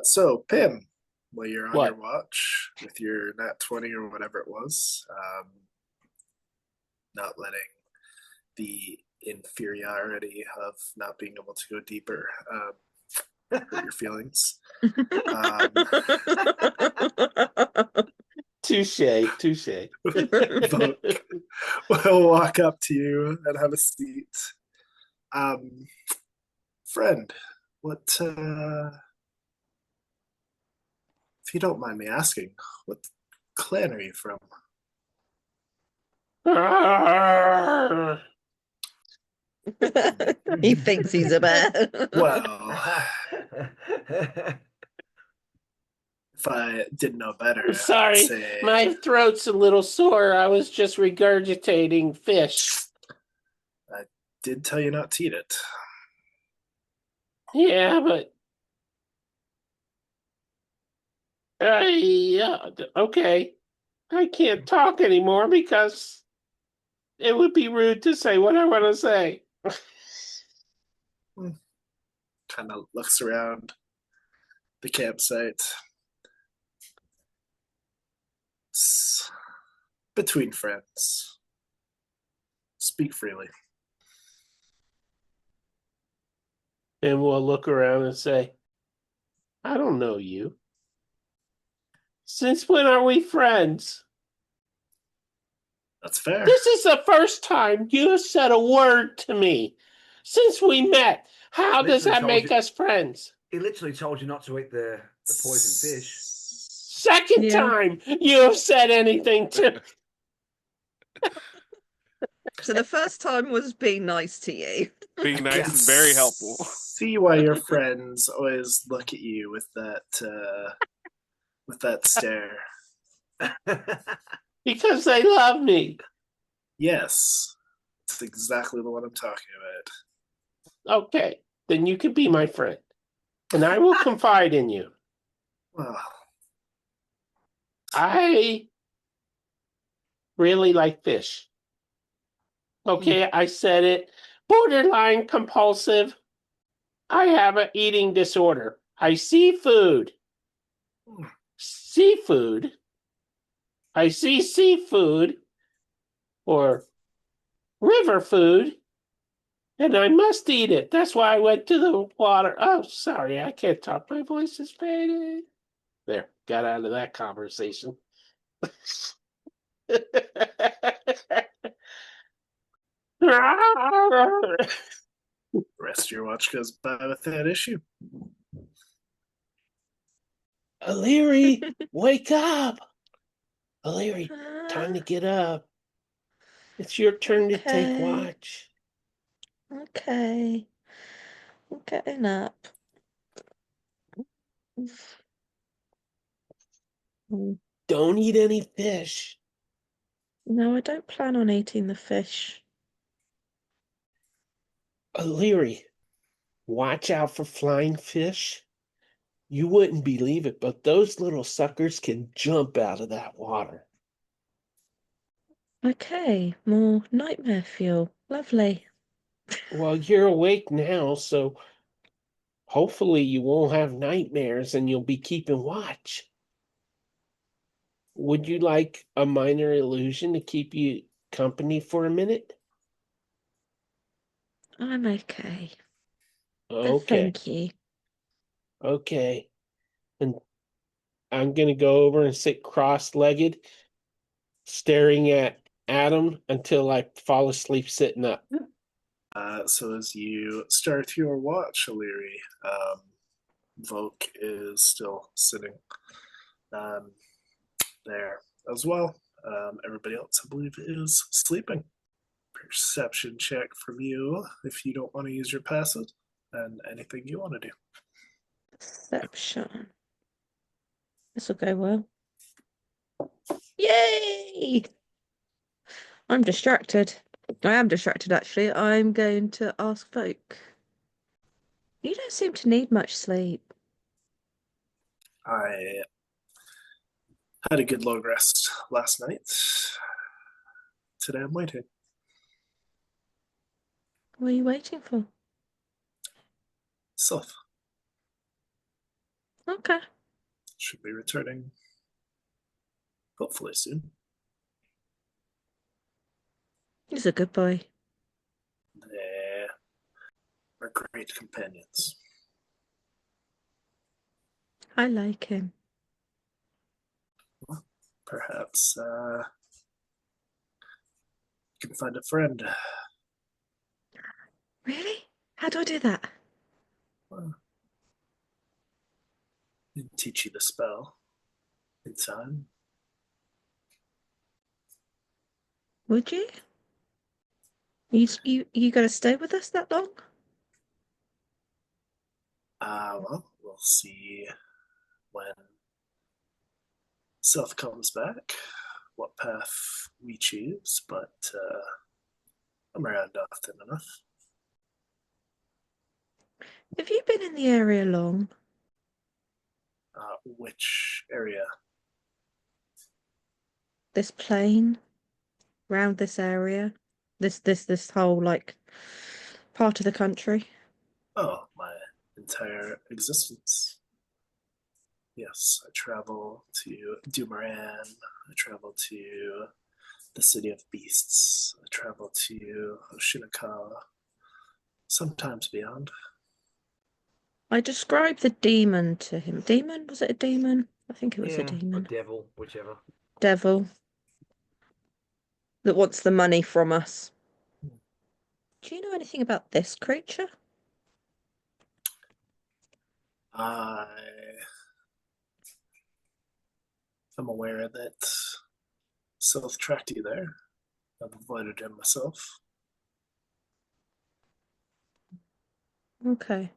So, Pim, while you're on your What? watch with your nat 20 or whatever it was, not letting the inferiority of not being able to go deeper hurt your feelings. Um, Touche, touche. Vogue will walk up to you and have a seat. Um, Friend, what, if you don't mind me asking, what clan are you from? He thinks he's a bear. Well, if I didn't know better, I'd Sorry, say my throat's a little sore. I was just regurgitating fish. I did tell you not to eat it. Yeah, but yeah, okay. I can't talk anymore because it would be rude to say what I want to say. Kind of looks around the campsite. It's between friends. Speak freely. And we'll look around and say, I don't know you. Since when are we friends? That's fair. This is the first time you have said a word to me since we met. How does that make us friends? He literally told you not to eat the poisoned fish. Second time you have said anything to me. So the first time was being nice to you. Being nice is very helpful. See why your friends always look at you with that stare. Because they love me. Yes, it's exactly the one I'm talking about. Okay, then you can be my friend. And I will confide in you. Well, I really like fish. Okay, I said it. Borderline compulsive. I have an eating disorder. I see food. Seafood. I see seafood or river food, and I must eat it. That's why I went to the water. Oh, sorry, I can't talk. My voice is fading. There, got out of that conversation. the rest of your watch goes by with that issue. O'Leary, wake up! O'Leary, time to get up. It's your turn to take watch. Okay. I'm getting up. Don't eat any fish. No, I don't plan on eating the fish. O'Leary, watch out for flying fish. You wouldn't believe it, but those little suckers can jump out of that water. Okay, more nightmare fuel. Lovely. Well, you're awake now, so hopefully you won't have nightmares and you'll be keeping watch. Would you like a minor illusion to keep you company for a minute? I'm okay. Okay. Thank you. Okay. And I'm going to go over and sit cross-legged, staring at Adam until I fall asleep sitting up. So as you start your watch, O'Leary, Volk is still sitting. there as well. Everybody else, I believe, is sleeping. Perception check from you if you don't want to use your passive, and anything you want to do. Perception. This will go well. Yay! I'm distracted. I am distracted, actually. I'm going to ask folk. You don't seem to need much sleep. I had a good long rest last night. Today I'm waiting. What are you waiting for? Sylph Okay. should be returning hopefully soon. He's a good boy. They are great companions. I like him. Perhaps you can find a friend. Really? How do I do that? And teach you the spell in time. Would you? You gonna stay with us that long? Well, we'll see when Sylph comes back, what path we choose, but I'm around often enough. Have you been in the area long? Which area? This plain? Round this area? This whole, like, part of the country? Oh, my entire existence. Yes, I travel to Dumoran. I travel to the City of Beasts. I travel to Oshinaka. Sometimes beyond. I described the demon to him. Demon? Was it a demon? I think it was a Or demon. devil, whichever. Devil. That wants the money from us. Do you know anything about this creature? I am aware that Sylph tracked you there. I've avoided him myself. Okay.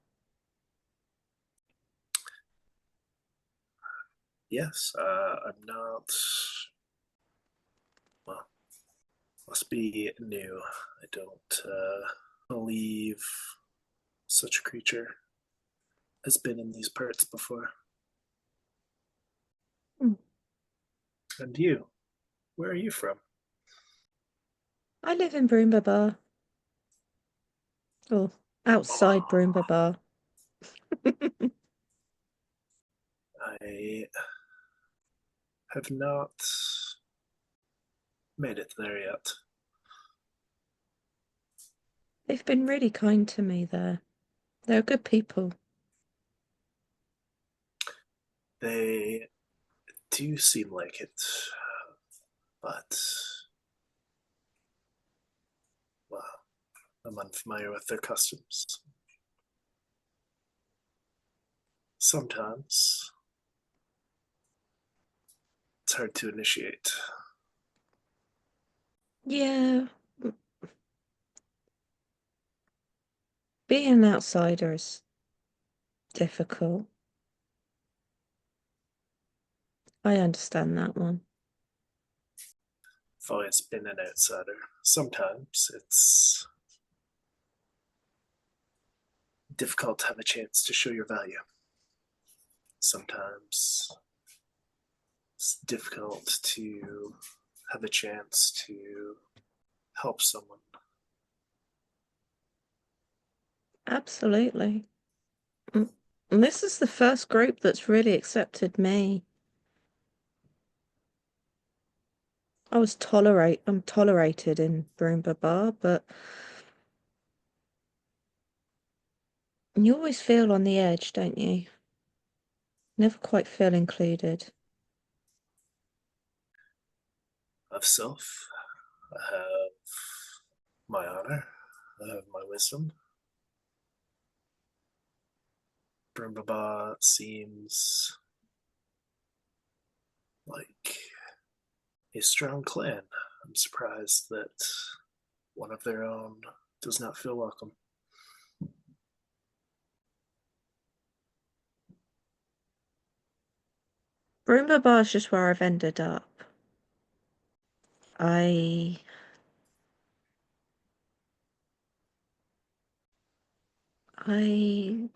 Yes, I'm not. Well, must be new. I don't believe such a creature has been in these parts before. Hmm. And you? Where are you from? I live in Broomba Bar. Oh, outside Broomba Bar. I have not made it there yet. They've been really kind to me there. They're good people. They do seem like it, but well, I'm unfamiliar with their customs. Sometimes it's hard to initiate. Yeah. Being an outsider is difficult. I understand that one. I've always been an outsider. Sometimes it's difficult to have a chance to show your value. Sometimes it's difficult to have a chance to help someone. Absolutely. And this is the first group that's really accepted me. I'm tolerated in Broomba Bar, but you always feel on the edge, don't you? Never quite feel included. Of self, I have my honor, I have my wisdom. Brumbaba seems like a strong clan. I'm surprised that one of their own does not feel welcome. Broomba Bar's just where I've ended up. I and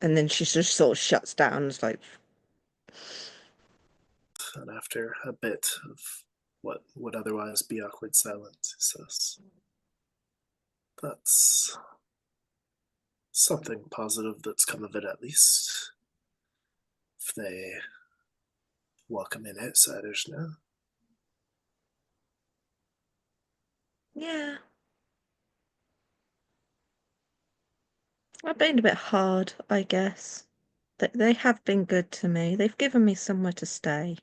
then she just sort of shuts down. It's like, And after a bit of what would otherwise be awkward silence, he says, "That's something positive that's come of it, at least. If they welcome in outsiders now." yeah. I've been a bit hard, I guess. They have been good to me. They've given me somewhere to stay.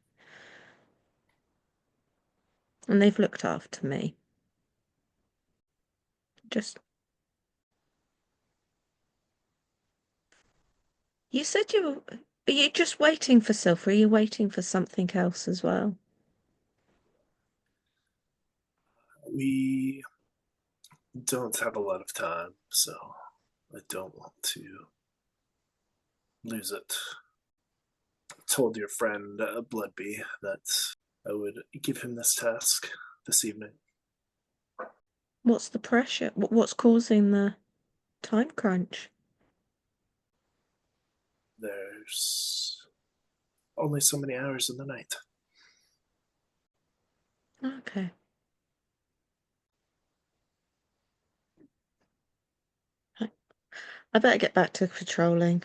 And they've looked after me. Just you said are you just waiting for Sylph, or are you waiting for something else as well? We don't have a lot of time, so I don't want to lose it. I told your friend Bloodby that I would give him this task this evening. What's the pressure? What's causing the time crunch? There's only so many hours in the night. Okay. I better get back to patrolling.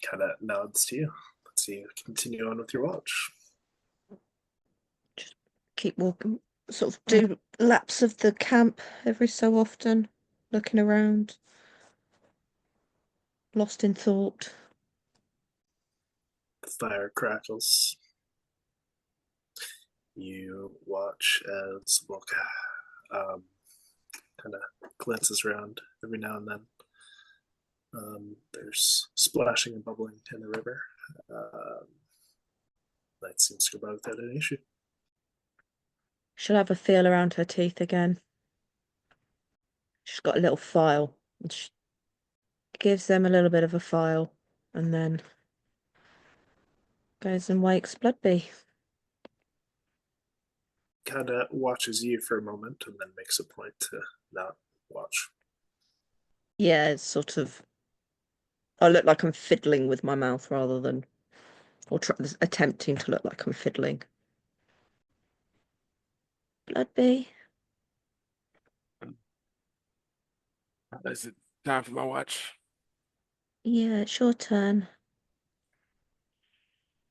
Kind of nods to you. Let's see you continue on with your watch. Just keep walking, sort of do laps of the camp every so often, looking around, lost in thought. The fire crackles. You watch as Volka kind of glances around every now and then. There's splashing and bubbling in the river. That seems to go by without any issue. She'll have a feel around her teeth again. She's got a little file, and she gives them a little bit of a file, and then goes and wakes Bloodby. Kind of watches you for a moment and then makes a point to not watch. Yeah, it's sort of. I look like I'm fiddling with my mouth rather than, or attempting to look like I'm fiddling. Bloodby. Is it time for my watch? Yeah, it's your turn.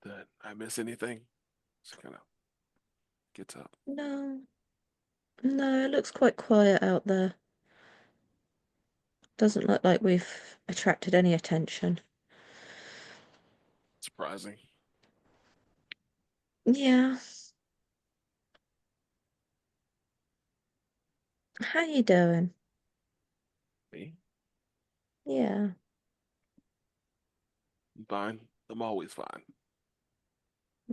Did I miss anything? Just kind of gets up. No. No, it looks quite quiet out there. Doesn't look like we've attracted any attention. Surprising. Yeah. How you doing? Me? Yeah. I'm fine. I'm always fine.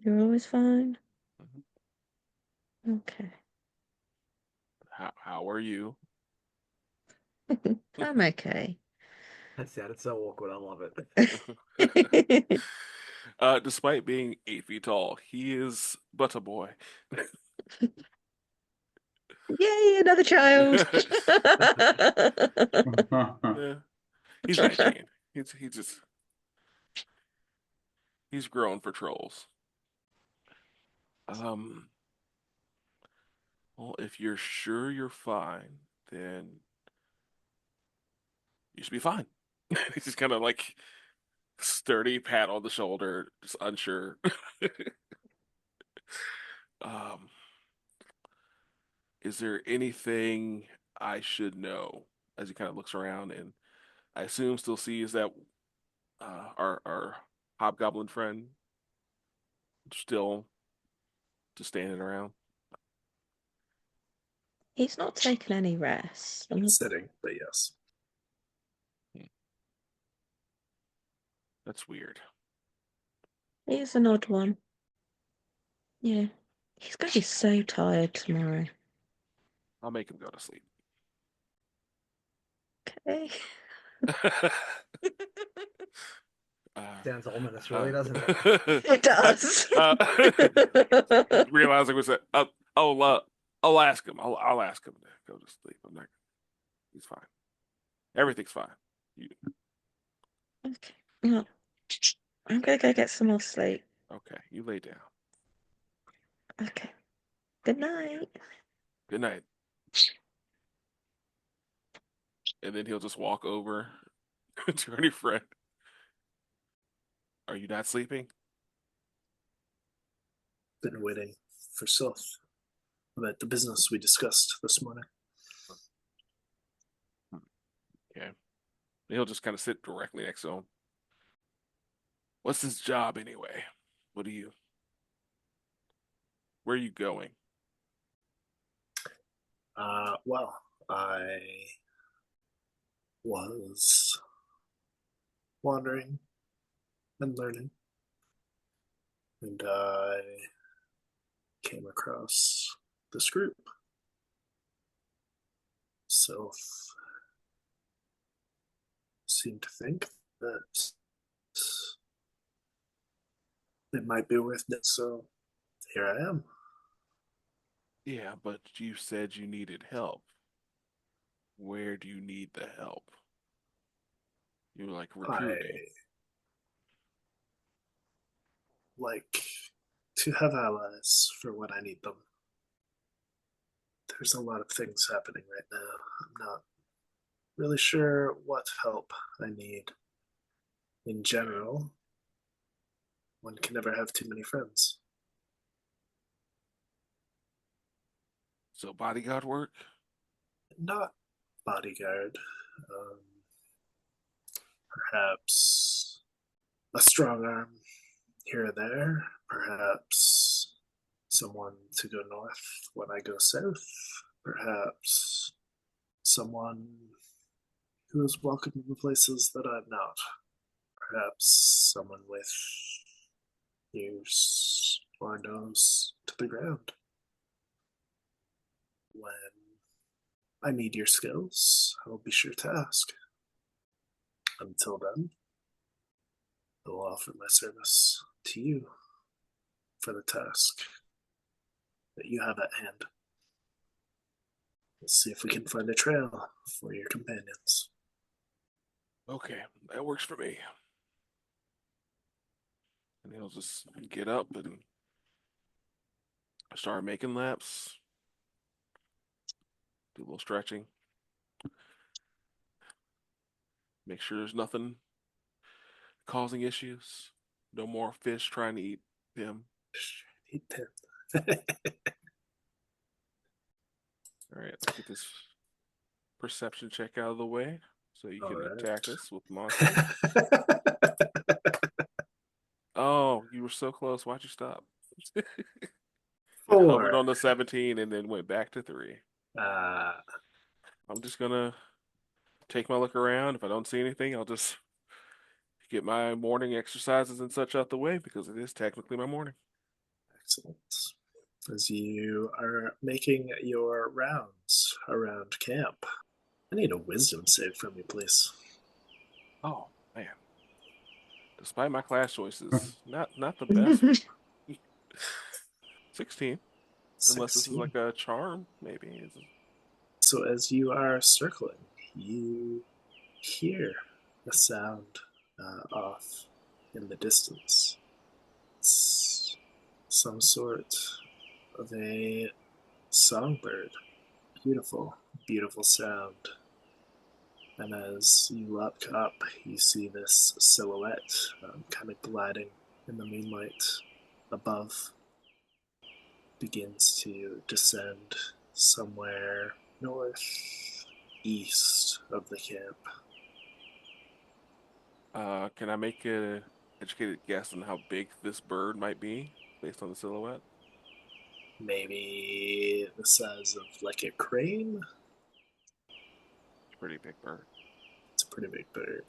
You're always fine? Mhm. Okay. How are you? I'm okay. That sounded so awkward. I love it. Despite being 8 feet tall, he is but a boy. Yay, another child. Yeah, he's 19. He's grown for trolls. Um, well, if you're sure you're fine, then you should be fine. He's just kind of like sturdy pat on the shoulder, just unsure. um, is there anything I should know? As he kind of looks around, and I assume still sees that our hobgoblin friend still just standing around. He's not taken any rest. Sitting, but yes. That's weird. He's an odd one. Yeah. He's going to be so tired tomorrow. I'll make him go to sleep. Okay. Sounds ominous, really, doesn't it? It does. Realizing was that I'll ask him. I'll ask him to go to sleep. I'm not. He's fine. Everything's fine. Okay. Well, I'm going to go get some more sleep. Okay, you lay down. Okay. Good night. Good night. And then he'll just walk over to any friend. Are you not sleeping? Been waiting for Soph about the business we discussed this morning. Okay. And he'll just kind of sit directly next to him. What's this job anyway? Where are you going? Well, I was wandering and learning, and I came across this group. Soph seemed to think that it might be worth it, so here I am. Yeah, but you said you needed help. Where do you need the help? You're like I recruiting. like to have allies for when I need them. There's a lot of things happening right now. I'm not really sure what help I need. In general, one can never have too many friends. So bodyguard work? Not bodyguard. Um, Perhaps a strong arm here or there. Perhaps someone to go north when I go south. Perhaps someone who is welcome to places that I'm not. Perhaps someone with ears or nose to the ground. When I need your skills, I will be sure to ask. Until then, I will offer my service to you for the task that you have at hand. We'll see if we can find a trail for your companions. Okay, that works for me. And he'll just get up and start making laps. Do a little stretching. Make sure there's nothing causing issues. No more fish trying to eat him. Eat them. All right, let's get this perception check out of the way so you All can right. attack us with monsters. Oh, you were so close. Why'd you stop? It hovered 4. on the 17 and then went back to 3. Uh, I'm just gonna take my look around. If I don't see anything, I'll just get my morning exercises and such out the way because it is technically my morning. Excellent. As you are making your rounds around camp, I need a wisdom save from you, please. Oh man. Despite my class choices, not the best. 16. Unless this is 16. like a charm, maybe. So as you are circling, you hear a sound off in the distance. It's some sort of a songbird. Beautiful, beautiful sound. And as you look up, you see this silhouette kind of gliding in the moonlight above. Begins to descend somewhere northeast of the camp. Can I make a educated guess on how big this bird might be based on the silhouette? Maybe the size of like a crane. It's a pretty big bird. It's a pretty big bird.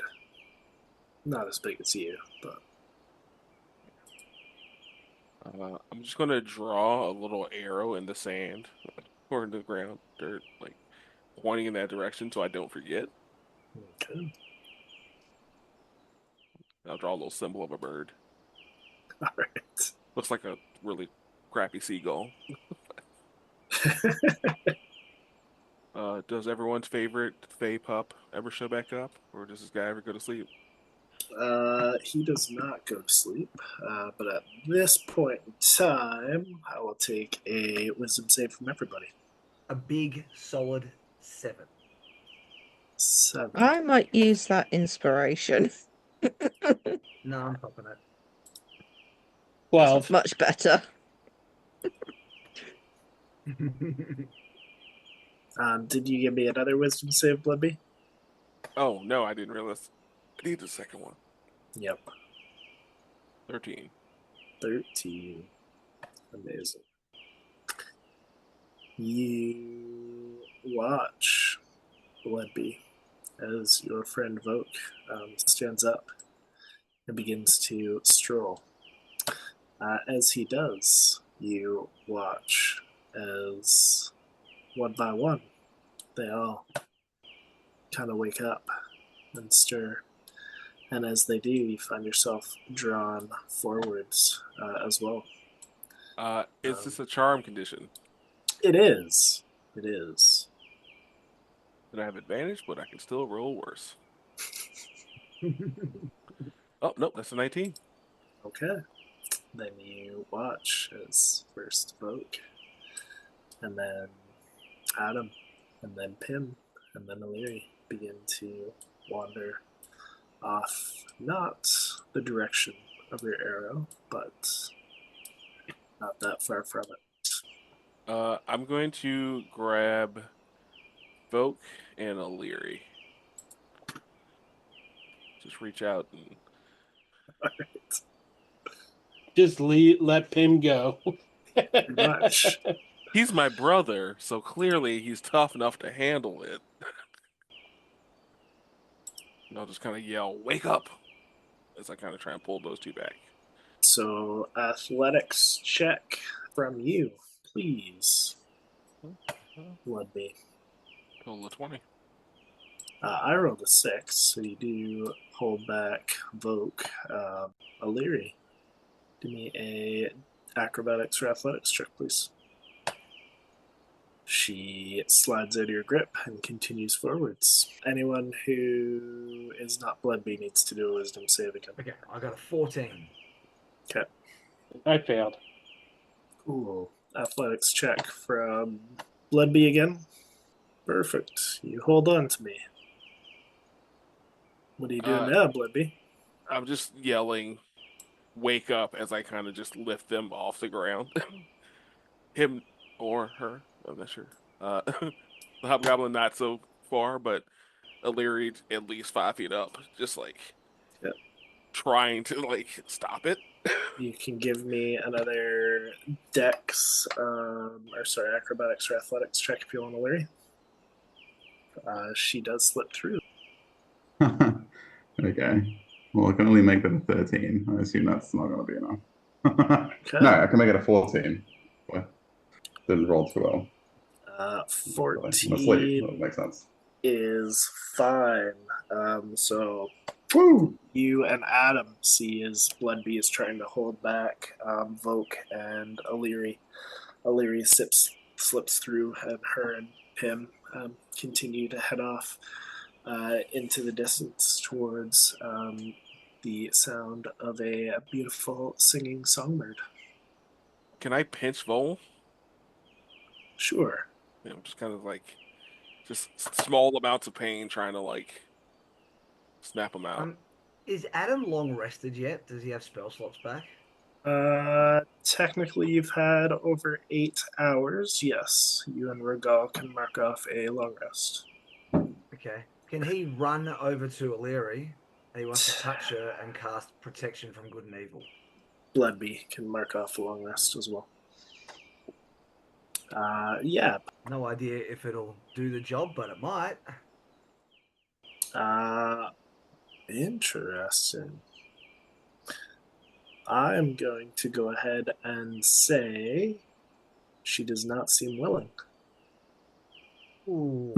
Not as big as you, but I'm just gonna draw a little arrow in the sand or in the ground, dirt, like pointing in that direction so I don't forget. okay. I'll draw a little symbol of a bird. All right. Looks like a really crappy seagull. Does everyone's favorite Fey pup ever show back up, or does this guy ever go to sleep? He does not go to sleep, but at this point in time, I will take a wisdom save from everybody. A big, solid 7. 7. I might use that inspiration. No, I'm popping it. 12. Much better. Did you give me another wisdom save, Blibby? Oh no, I didn't realize. I need the second one. Yep. 13. 13. Amazing. You watch Blibby as your friend Voke stands up and begins to stroll. As he does, you watch as one by one they all kind of wake up and stir. And as they do, you find yourself drawn forwards as well. Is this a charm condition? It is. It is. Then I have advantage, but I can still roll worse. Oh, nope, that's a 19. Okay. Then you watch as first Vogue, and then Adam, and then Pim, and then Illyri begin to wander off, not the direction of your arrow, but not that far from it. I'm going to grab Voke and Illyri. Just reach out and All right. Just let Pim go. Pretty much. he's my brother, so clearly he's tough enough to handle it. And I'll just kind of yell, "Wake up!" as I kind of try and pull those two back. So, athletics check from you, please. Would be. Total of 20. I rolled a 6, so you do hold back Voke. Illyri, give me a acrobatics or athletics check, please. She slides out of your grip and continues forwards. Anyone who is not Bloodbee needs to do a wisdom save again. Okay, I got a 14. Okay. I failed. Ooh, athletics check from Bloodbee again. Perfect. You hold on to me. What are you doing now, Bloodbee? I'm just yelling, "Wake up!" as I kind of just lift them off the ground. Him or her, I'm not sure. The hobgoblin not so far, but Illyri at least 5 feet up, just like Yep. trying to like stop it. You can give me another dex, acrobatics or athletics check if you want to, Larry. She does slip through. Okay. Well, I can only make that a 13. I assume that's not going to be enough. Okay. No, I can make it a 14. Didn't roll too well. 14 Asleep. That makes sense. is fine. So Woo! you and Adam see as Bloodbee is trying to hold back Voke and Illyri. Illyri slips through, and her and Pim continue to head off into the distance towards the sound of a beautiful singing songbird. Can I pinch Vol? Sure. You know, just kind of like just small amounts of pain, trying to like snap him out. Is Adam long rested yet? Does he have spell slots back? Technically, you've had over 8 hours. Yes, you and Regal can mark off a long rest. Okay. Can he run over to Illyri? He wants to touch her and cast protection from good and evil. Bloodbee can mark off a long rest as well. Yeah. No idea if it'll do the job, but it might. Interesting. I'm going to go ahead and say she does not seem willing. Ooh.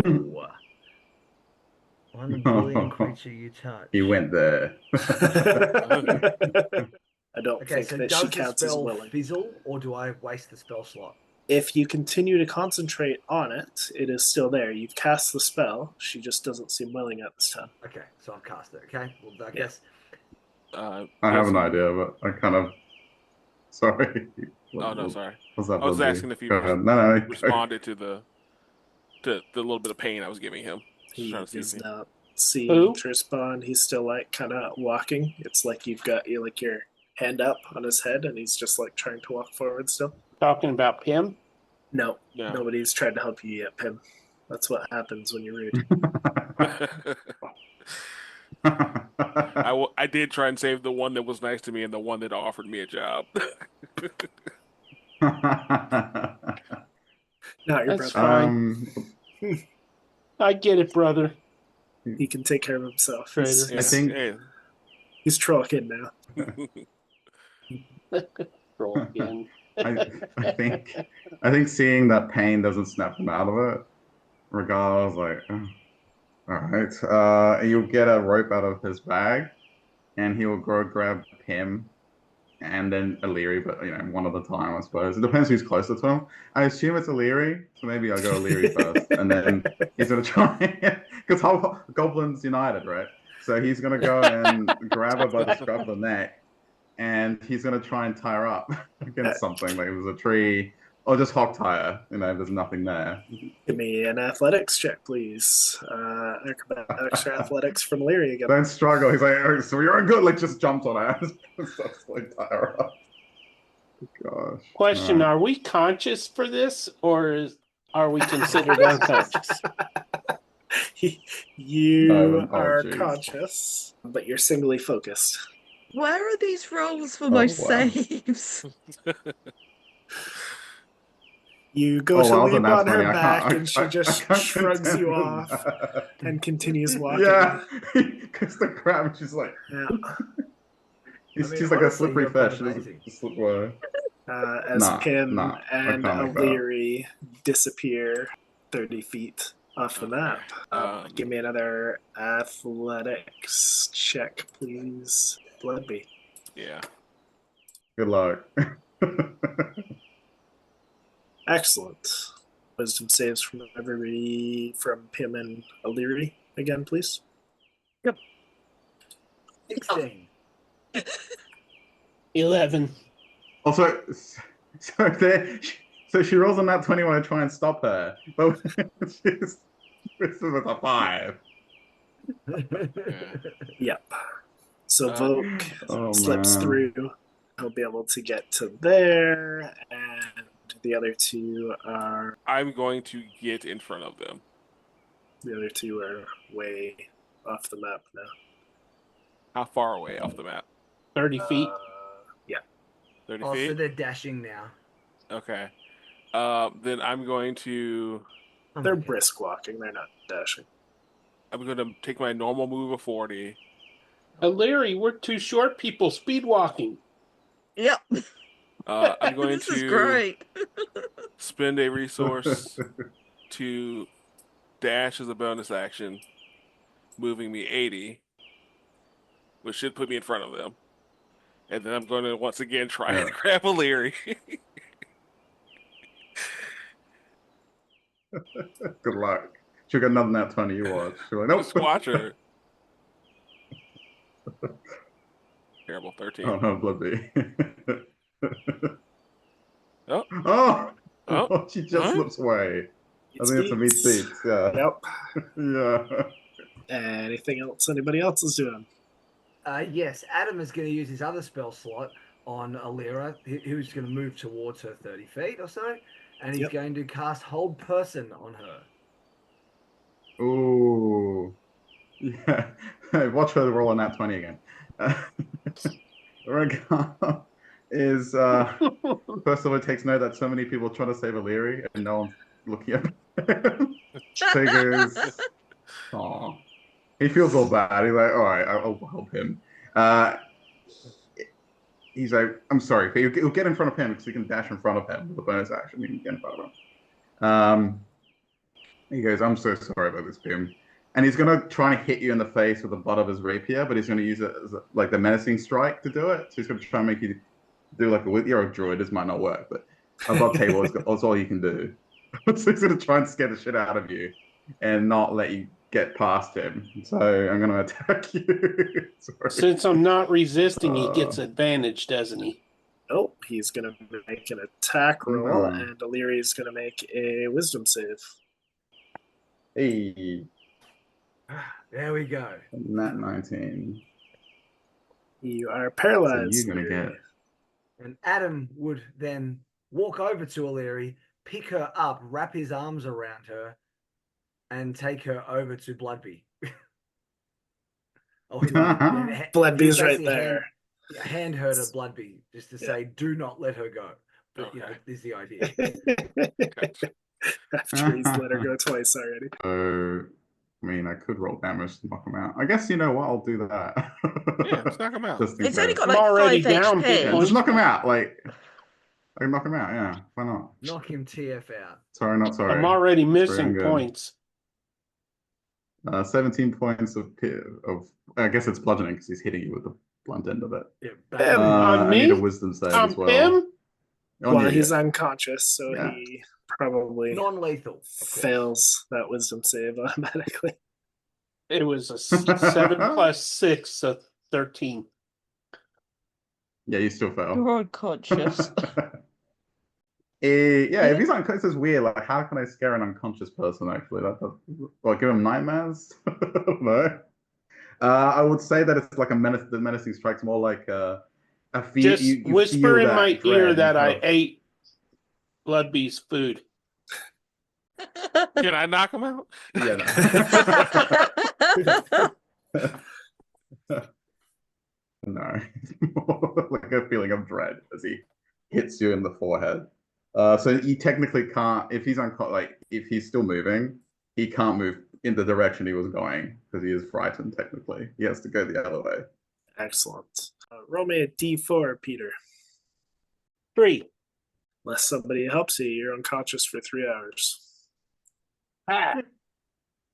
One willing creature you touch. He went there. I don't Okay, think so that does she the counts as spell willing. fizzle, or do I waste the spell slot? If you continue to concentrate on it, it is still there. You've cast the spell. She just doesn't seem willing at this time. Okay, so I've cast it. Okay, well, I Yeah. guess. I have an idea, but I kind of. Sorry. Oh no, sorry. What's that? I was Bloody? asking if he Go ahead. No, go. responded to the little bit of pain I was giving him. Just He trying to see if is he. not seeing Who? to respond. He's still like kind of walking. It's like you've got your hand up on his head, and he's just like trying to walk forward still. Talking about Pim? No, No. nobody's tried to help you yet, Pim. That's what happens when you're rude. I did try and save the one that was nice to me and the one that offered me a job. Not your That's brother. fine. I get it, brother. He can take care of himself. Traitor. Yeah, I think- hey. He's troll kid now. Roll again. I think seeing that pain doesn't snap him out of it. Regardless, like, oh, all right. You'll get a rope out of his bag, and he will go grab him, and then Illyri, but one at a time, I suppose. It depends who's closer to him. I assume it's Illyri, so maybe I'll go Illyri first, and then he's gonna try because Goblins United, right? So he's gonna go and grab her by the scruff of the neck, and he's gonna try and tie her up against something, like it was a tree, or just hog tie her. There's nothing there. Give me an athletics check, please. Acrobatics or athletics from Leary again. Don't struggle. He's like, oh, so you're good. Like, just jumped on her. Starts like tie her up. Gosh. Question: Right. Are we conscious for this, or are we considered unconscious? You Oh, are geez. conscious, but you're singly focused. Where are these rolls for my wow. saves? You go to well, leap on her I back, can't- and she just can't shrugs you contend off with that. and continues walking. Yeah, because the crab, she's like, Yeah. she's like honestly, a slippery you're fish. She quite doesn't amazing. slip away. As Nah, Pim I and can't make that. O'Leary disappear 30 feet off the map. Give me another athletics check, please. Bloodby. Yeah. Good luck. Excellent. Wisdom saves from everybody from Pim and O'Leary again, please. 16. 11. Also, so she rolls on that 20 when I try and stop her, but she's with a 5. Yep. So Voke slips man. through. He'll be able to get to there, and the other two are I'm going to get in front of them. way off the map now. How far away off the map? 30 feet. Yeah. 30 Oh, feet? so they're dashing now. Okay. Then I'm going to... They're brisk walking. They're not dashing. I'm going to take my normal move of 40. Larry, we're two short people speed walking. Yep. I'm going This is to great. spend a resource to dash as a bonus action, moving me 80, which should put me in front of them. And then I'm going to once again try and grab a Leary. Good luck. She'll get another nat 20 you watch. She'll like, nope. Just watch her. Terrible. 13. Oh no, Bloody. Oh. Oh! Oh. She just slips away. I think it's a meat seats, yeah. Yep. Yeah. Anything else anybody else is doing? Yes, Adam is going to use his other spell slot on Alira, who's going to move towards her 30 feet or so, and he's going to cast Hold Person on her. Ooh. Yeah. Watch her roll on that 20 again. Regard is first of all, it takes note that so many people try to save Illyri and no one's looking at him. So he goes, aw. He feels all bad. He's like, all right, I'll help him. He's like, I'm sorry, but he'll get in front of him because he can dash in front of him with a bonus action. He can get in front of him. He goes, I'm so sorry about this, Pim. And he's going to try and hit you in the face with the butt of his rapier, but he's going to use it as like the menacing strike to do it. So he's going to try and make you do like you're a droid. This might not work, but above table, that's all you can do. So he's going to try and scare the shit out of you and not let you get past him. So I'm going to attack you. Since I'm not resisting, he gets advantage, doesn't he? Nope, he's going to make an attack roll, and O'Leary is going to make a wisdom save. Hey. There we go. Nat 19. You are paralyzed. So you're going to get... And Adam would then walk over to O'Leary, pick her up, wrap his arms around her, and take her over to Bloodby. Bloodby's right there. Hand her to Bloodby just to say, do not let her go. But, is the idea. After he's let her go twice already. I mean, I could roll damage to knock him out. I guess, you know what, I'll do that. Yeah, just knock him out. It's only got like already 5 down. HP. Yeah, just knock him out. Like, I can knock him out, yeah. Why not? Knock him TF out. Sorry, not sorry. I'm already missing points. 17 points of I guess it's bludgeoning because he's hitting you with the blunt end of it. Yeah, on I me? need a wisdom save as well. Him? Well, he's unconscious, so he probably non-lethal fails that wisdom save automatically. It was a 7 plus 6, so 13. Yeah, you still fail. You're unconscious. If he's unconscious, it's weird. Like, how can I scare an unconscious person? Actually, give him nightmares. I don't know. I would say that it's like a menace. The menacing strike's more like a fear. Just whisper in my ear that I ate Bloodby's food. Can I knock him out? Yeah. No. Like a feeling of dread as he hits you in the forehead. So he technically can't. If he's if he's still moving, he can't move in the direction he was going because he is frightened. Technically, he has to go the other way. Excellent. Roll me a D4, Peter. 3. Unless somebody helps you, you're unconscious for 3 hours.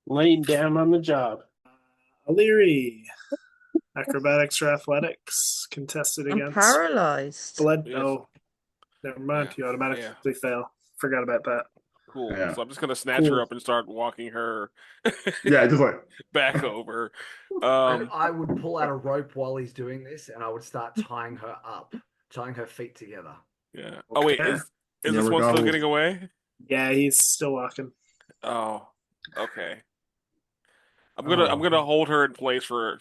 Laying down on the job. O'Leary. Acrobatics or athletics contested I'm against. paralyzed. Blood. Yes. Oh, never mind. You automatically fail. Forgot about that. Cool. Yeah. So I'm just gonna snatch her up and start walking her. Yeah, just like back over. I would pull out a rope while he's doing this, and I would start tying her up, tying her feet together. Yeah. Okay. Oh wait, is this one still getting away? Yeah, he's still walking. Oh, okay. I'm gonna hold her in place for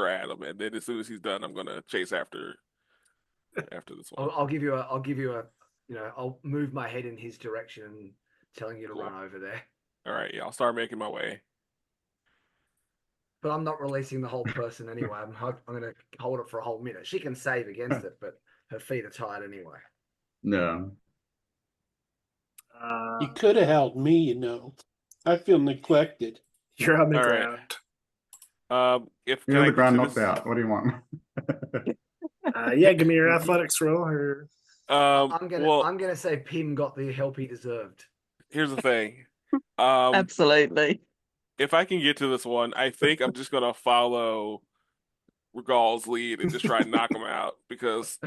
Adam, and then as soon as he's done, I'm gonna chase after this one. I'll give you a I'll move my head in his direction, telling you to run over there. All right, yeah, I'll start making my way. But I'm not releasing the whole person anyway. I'm gonna hold it for a whole minute. She can save against it, but her feet are tied anyway. no. You could have held me, you know. I feel neglected. You're on the All ground. Right. If You're on the ground, knocked out. What do you want? Yeah, give me your athletics roll. Or I'm gonna say Pim got the help he deserved. Here's the thing. Absolutely. If I can get to this one, I think I'm just gonna follow Regal's lead and just try and knock him out because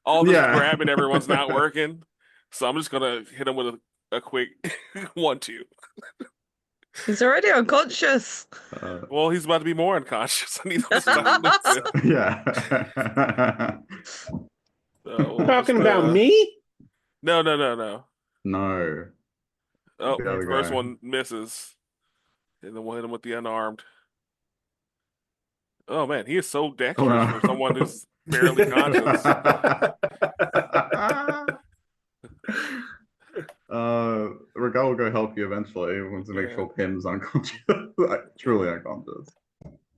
all this grabbing everyone's not working. So I'm just gonna hit him with a quick 1-2. He's already unconscious. Well, he's about to be more unconscious. I need those time. Yeah. So Talking about me? No. No. Oh, The other the first guy. one misses. And then we'll hit him with the unarmed. Oh man, he is so dexterous for someone who's barely conscious. Regal will go help you eventually. He wants to make sure Pim's unconscious. Like, truly unconscious.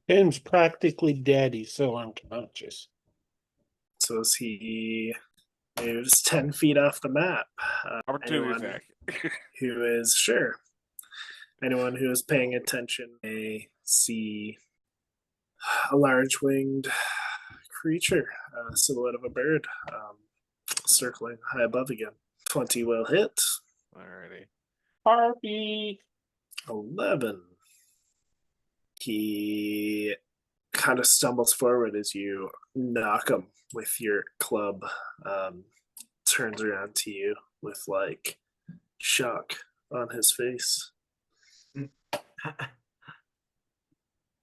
Pim's practically dead. He's so unconscious. so as he moves 10 feet off the map, Opportunity anyone attack. who is sure. Anyone who is paying attention may see a large winged creature, silhouette of a bird, circling high above again. 20 will hit. Alrighty. Harpy. 11. He kind of stumbles forward as you knock him with your club. Turns around to you with like shock on his face.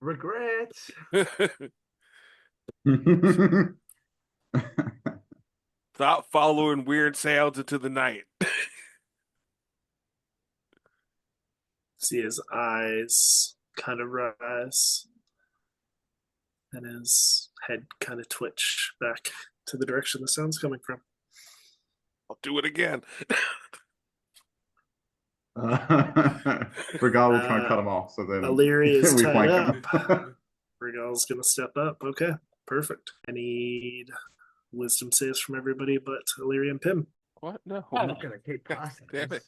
Regrets. Stop following weird sounds into the night. See his eyes kind of rise and his head kind of twitch back to the direction the sound's coming from. I'll do it again. Regal will try and cut him off, so then Illyria is we tied flank up. him. Regal's gonna step up. Okay, perfect. I need wisdom saves from everybody but Illyria and Pim. What? No. I'm not going to keep God passing. damn it.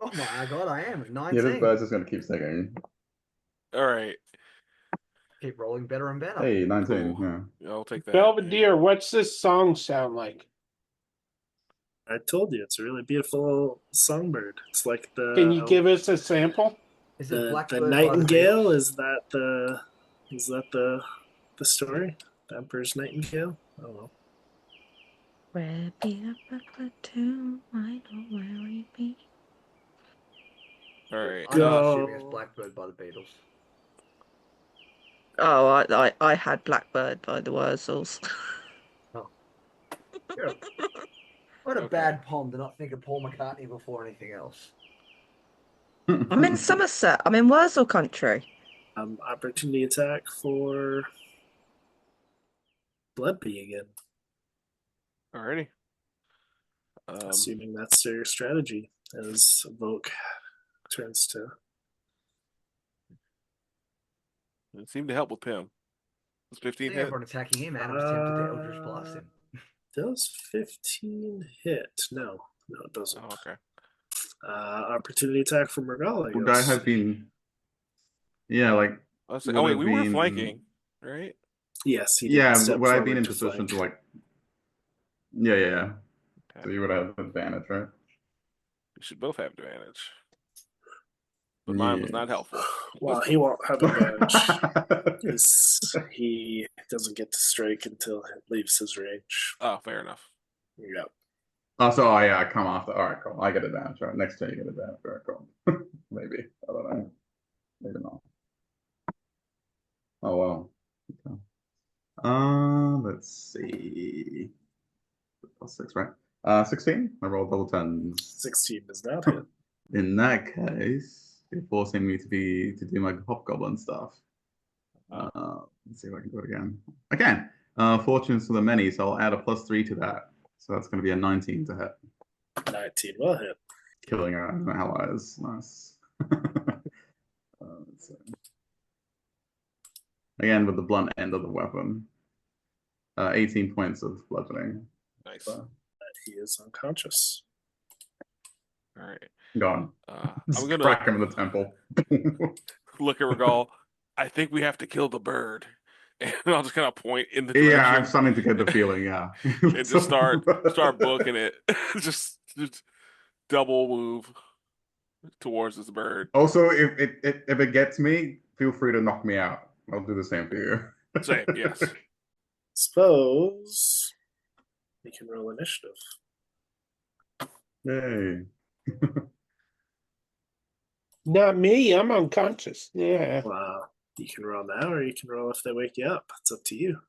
Oh my god, I am at Yeah, this 19. bird's just gonna keep singing. All right. Keep rolling better and better. Hey, 19. Cool. Yeah. I'll take that. Belvadere, what's this song sound like? I told you it's a really beautiful songbird. It's like the. Can you give us a sample? Is it the Blackbird nightingale? by the Is that the story? The Emperor's Nightingale? I don't know. Where be a blackbird too? I know where he be. All right. I'm assuming it's Blackbird by the Beatles. Oh, I had Blackbird by the Wurzels. Sure. What a Okay. bad poem to not think of Paul McCartney before anything else. I'm in Somerset. I'm in Wurzel country. Opportunity attack for Bloodbee again. Alrighty. Assuming that's their strategy, as Voke turns to. It seemed to help with Pim. Was 15 Seeing hit? everyone attacking him, Adam's tempted to Eldritch Blast him. Does 15 hit? No, it doesn't. Oh, okay. Opportunity attack from Regal, I Would I guess. have been? Yeah, like. I was like, would oh wait, have we were been- flanking, right? Yes, he did. Yeah, step would I have been forward in to position flank. to like? Yeah. So Okay. you would have advantage, right? We should both have advantage. But mine was Yeah. not helpful. Well, he won't have advantage because he doesn't get to strike until it leaves his range. Oh, fair enough. Yeah. Oh, yeah, I come after. All right, cool. I get advantage. Right, next turn you get advantage. All right, cool. Maybe I don't know. Maybe not. Oh well. Okay. Let's see. +6, right? 16. I rolled double tens. 16 does not hit. In that case, you're forcing me to do my hobgoblin stuff. Let's see if I can do it again. I can. Fortunes for the many, so I'll add a +3 to that. So that's going to be a 19 to hit. 19 will hit. Killing our allies. Nice. Let's see. Again, with the blunt end of the weapon. 18 points of bludgeoning. Nice. So, He is unconscious. All right. gone. I'm gonna crack him in the temple. look at Regal. I think we have to kill the bird, and I'll just kind of point in the direction. Yeah, I'm starting to get the feeling. Yeah, and just start booking it. just double move towards this bird. Also, if it gets me, feel free to knock me out. I'll do the same for you. Same, yes. Suppose we can roll initiative. Yay. Not me. I'm unconscious. Yeah. Wow. You can roll now, or you can roll if they wake you up. It's up to you.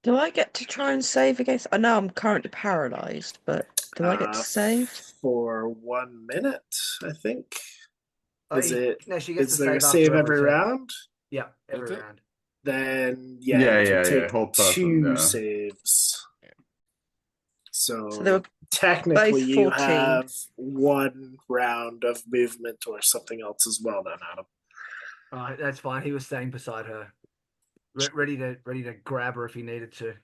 Do I get to try and save against? I know I'm currently paralyzed, but do I get to save? For 1 minute, I think. Oh, Is it? No, she gets Is to there a save save after every turn. round? Yeah, every That's it? round. Then Yeah, you yeah, take hold person, two yeah. saves. So So they were technically both you 14. have 1 round of movement or something else as well. Then Adam. That's fine. He was staying beside her, ready to grab her if he needed to.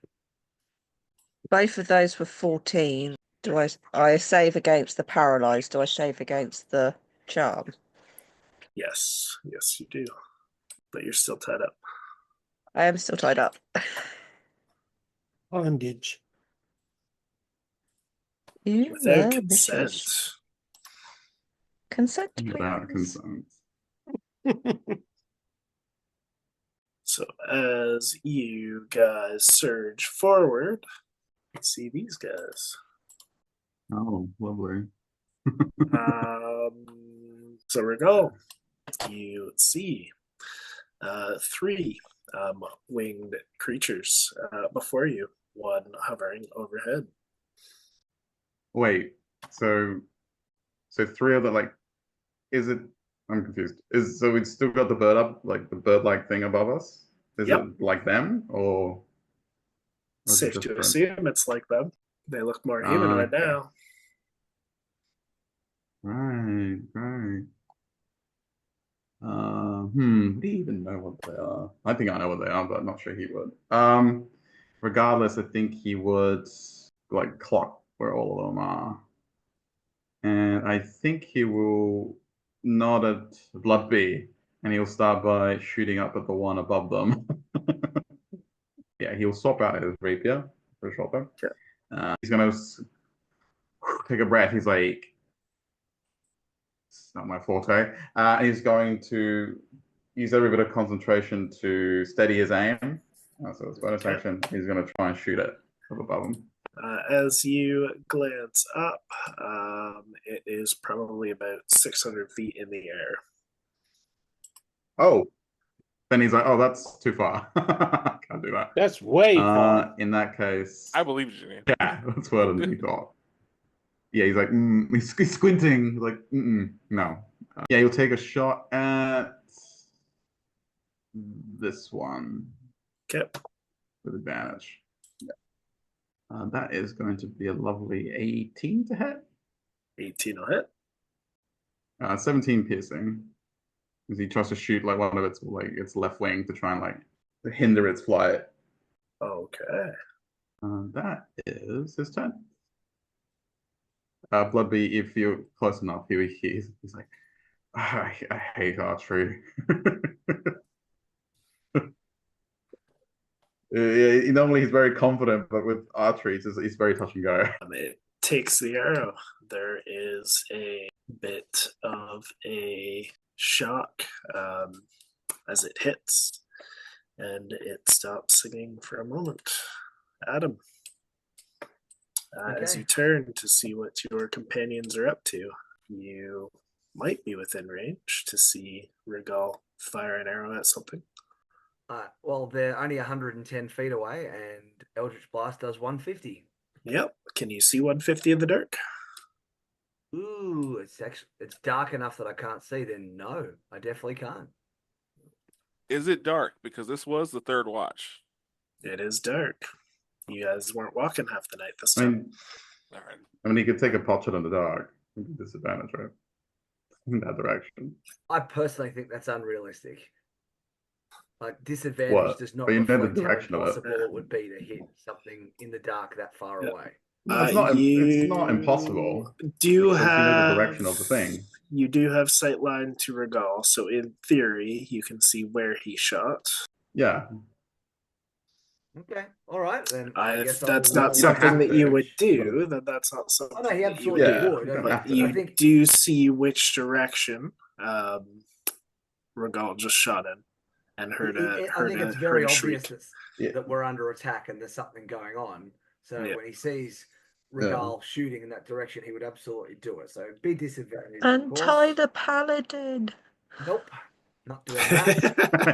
Both of those were 14. Do I save against the paralyzed? Do I save against the charm? Yes, you do. But you're still tied up. I am still tied up. Bondage. You Without were consent. vicious. Consent, Without please. consent. So as you guys surge forward, you see these guys. Oh, lovely. So we go. You see 3 winged creatures before you, one hovering overhead. Wait, so 3 of the like, is it? I'm confused. So we've still got the bird up, like the bird-like thing above us? Is Yep. it like them or is it Safe to different? assume it's like them. They look more humanoid Okay. now. Right. Do you even know what they are? I think I know what they are, but I'm not sure he would. Regardless, I think he would like clock where all of them are. And I think he will nod at Bloodbee and he'll start by shooting up at the one above them. Yeah, he'll swap out his rapier for a short term. Okay. He's gonna take a breath. He's like, it's not my forte. And he's going to use every bit of concentration to steady his aim. So it's bonus Okay. action. He's going to try and shoot it from above him. As you glance up, it is probably about 600 feet in the air. Oh, then he's like, oh, that's too far. Can't do that. That's way far. In that case, I believe you, Janine. yeah, that's further than he thought. Yeah, he's like, he's squinting. He's like, no. Yeah, he'll take a shot at this one. Okay. With advantage. That is going to be a lovely 18 to hit. 18 will hit. 17 piercing. As he tries to shoot like one of its left wing to try and like hinder its flight. Okay. That is his turn. Bloodbee, if you're close enough, he's like, I hate archery. Normally he's very confident, but with archery, he's very touch and go. It takes the arrow. There is a bit of a shock as it hits, and it stops singing for a moment. Adam, as you turn to see what your companions are up to, you might be within range to see Regal fire an arrow at something. Well, they're only 110 feet away, and Eldritch Blast does 150. Yep. Can you see 150 in the dark? Ooh, it's dark enough that I can't see. Then no, I definitely can't. Is it dark? Because this was the third watch. It is dark. You guys weren't walking half the night this I time. mean, All right. he could take a pot shot in the dark. Disadvantage, right? In that direction. I personally think that's unrealistic. Like, disadvantage What? does not But you know the reflect how direction of it. impossible it would be to hit something in the dark that far Yep. away. No, it's not impossible. Do you because have you know the direction of the thing. You do have sight line to Regal, so in theory you can see where he shot. Yeah. Okay, all right then. If that's I'll not roll something that you would advantage. do, then that's not something. Oh no, he that you absolutely would do. would. Yeah. But I you think do see which direction Regal just shot in, and I think it's very obvious Yeah. that we're under attack and there's something going on. So Yeah. when he sees Regal shooting in that direction, he would absolutely do it. So be disadvantaged. Untie the paladin. Nope, not doing that.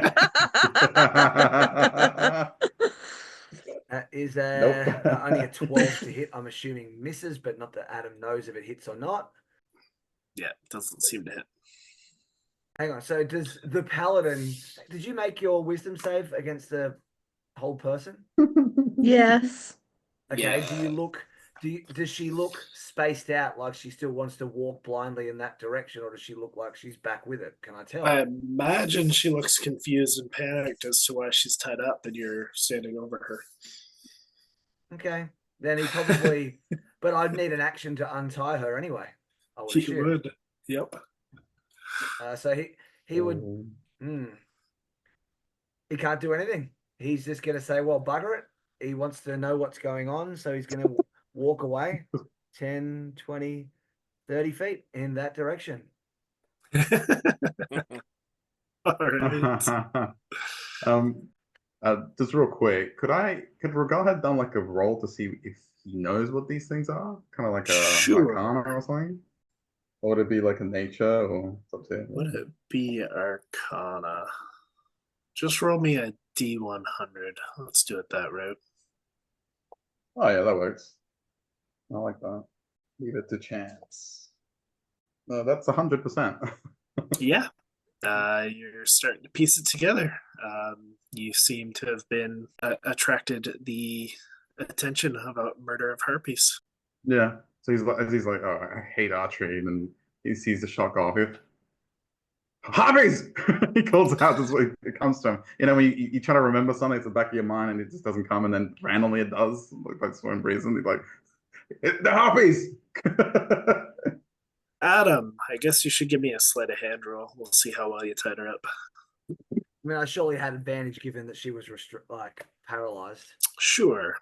That is Nope. only a 12 to hit. I'm assuming misses, but not that Adam knows if it hits or not. Yeah, it doesn't seem to hit. Hang on. So does the paladin? Did you make your wisdom save against the whole person? Yes. Okay. Yeah. Does she look spaced out, like she still wants to walk blindly in that direction, or does she look like she's back with it? Can I tell? I imagine she looks confused and panicked as to why she's tied up and you're standing over her. Okay. Then he probably, but I'd need an action to untie her anyway. I would He assume. would. Yep. So he would. He can't do anything. He's just going to say, well, bugger it. He wants to know what's going on, so he's going to walk away 10, 20, 30 feet in that direction. All right. Just real quick, could Regal have done like a roll to see if he knows what these things are? Kind of like a Sure. Arcana or something? Or would it be like a nature or something? Would it be Arcana? Just roll me a D100. Let's do it that route. Oh yeah, that works. I like that. Leave it to chance. No, that's 100%. Yeah. You're starting to piece it together. You seem to have been attracted the attention of a murder of harpies. Yeah. So he's like, oh, I hate archery, and then he sees the shot go off. Harpies! He calls out as it comes to him. You know, when you try to remember something, it's the back of your mind, and it just doesn't come, and then randomly it does, like for some reason. He's like, the harpies! Adam, I guess you should give me a sleight of hand roll. We'll see how well you tied her up. I mean, I surely had advantage given that she was paralyzed. Sure.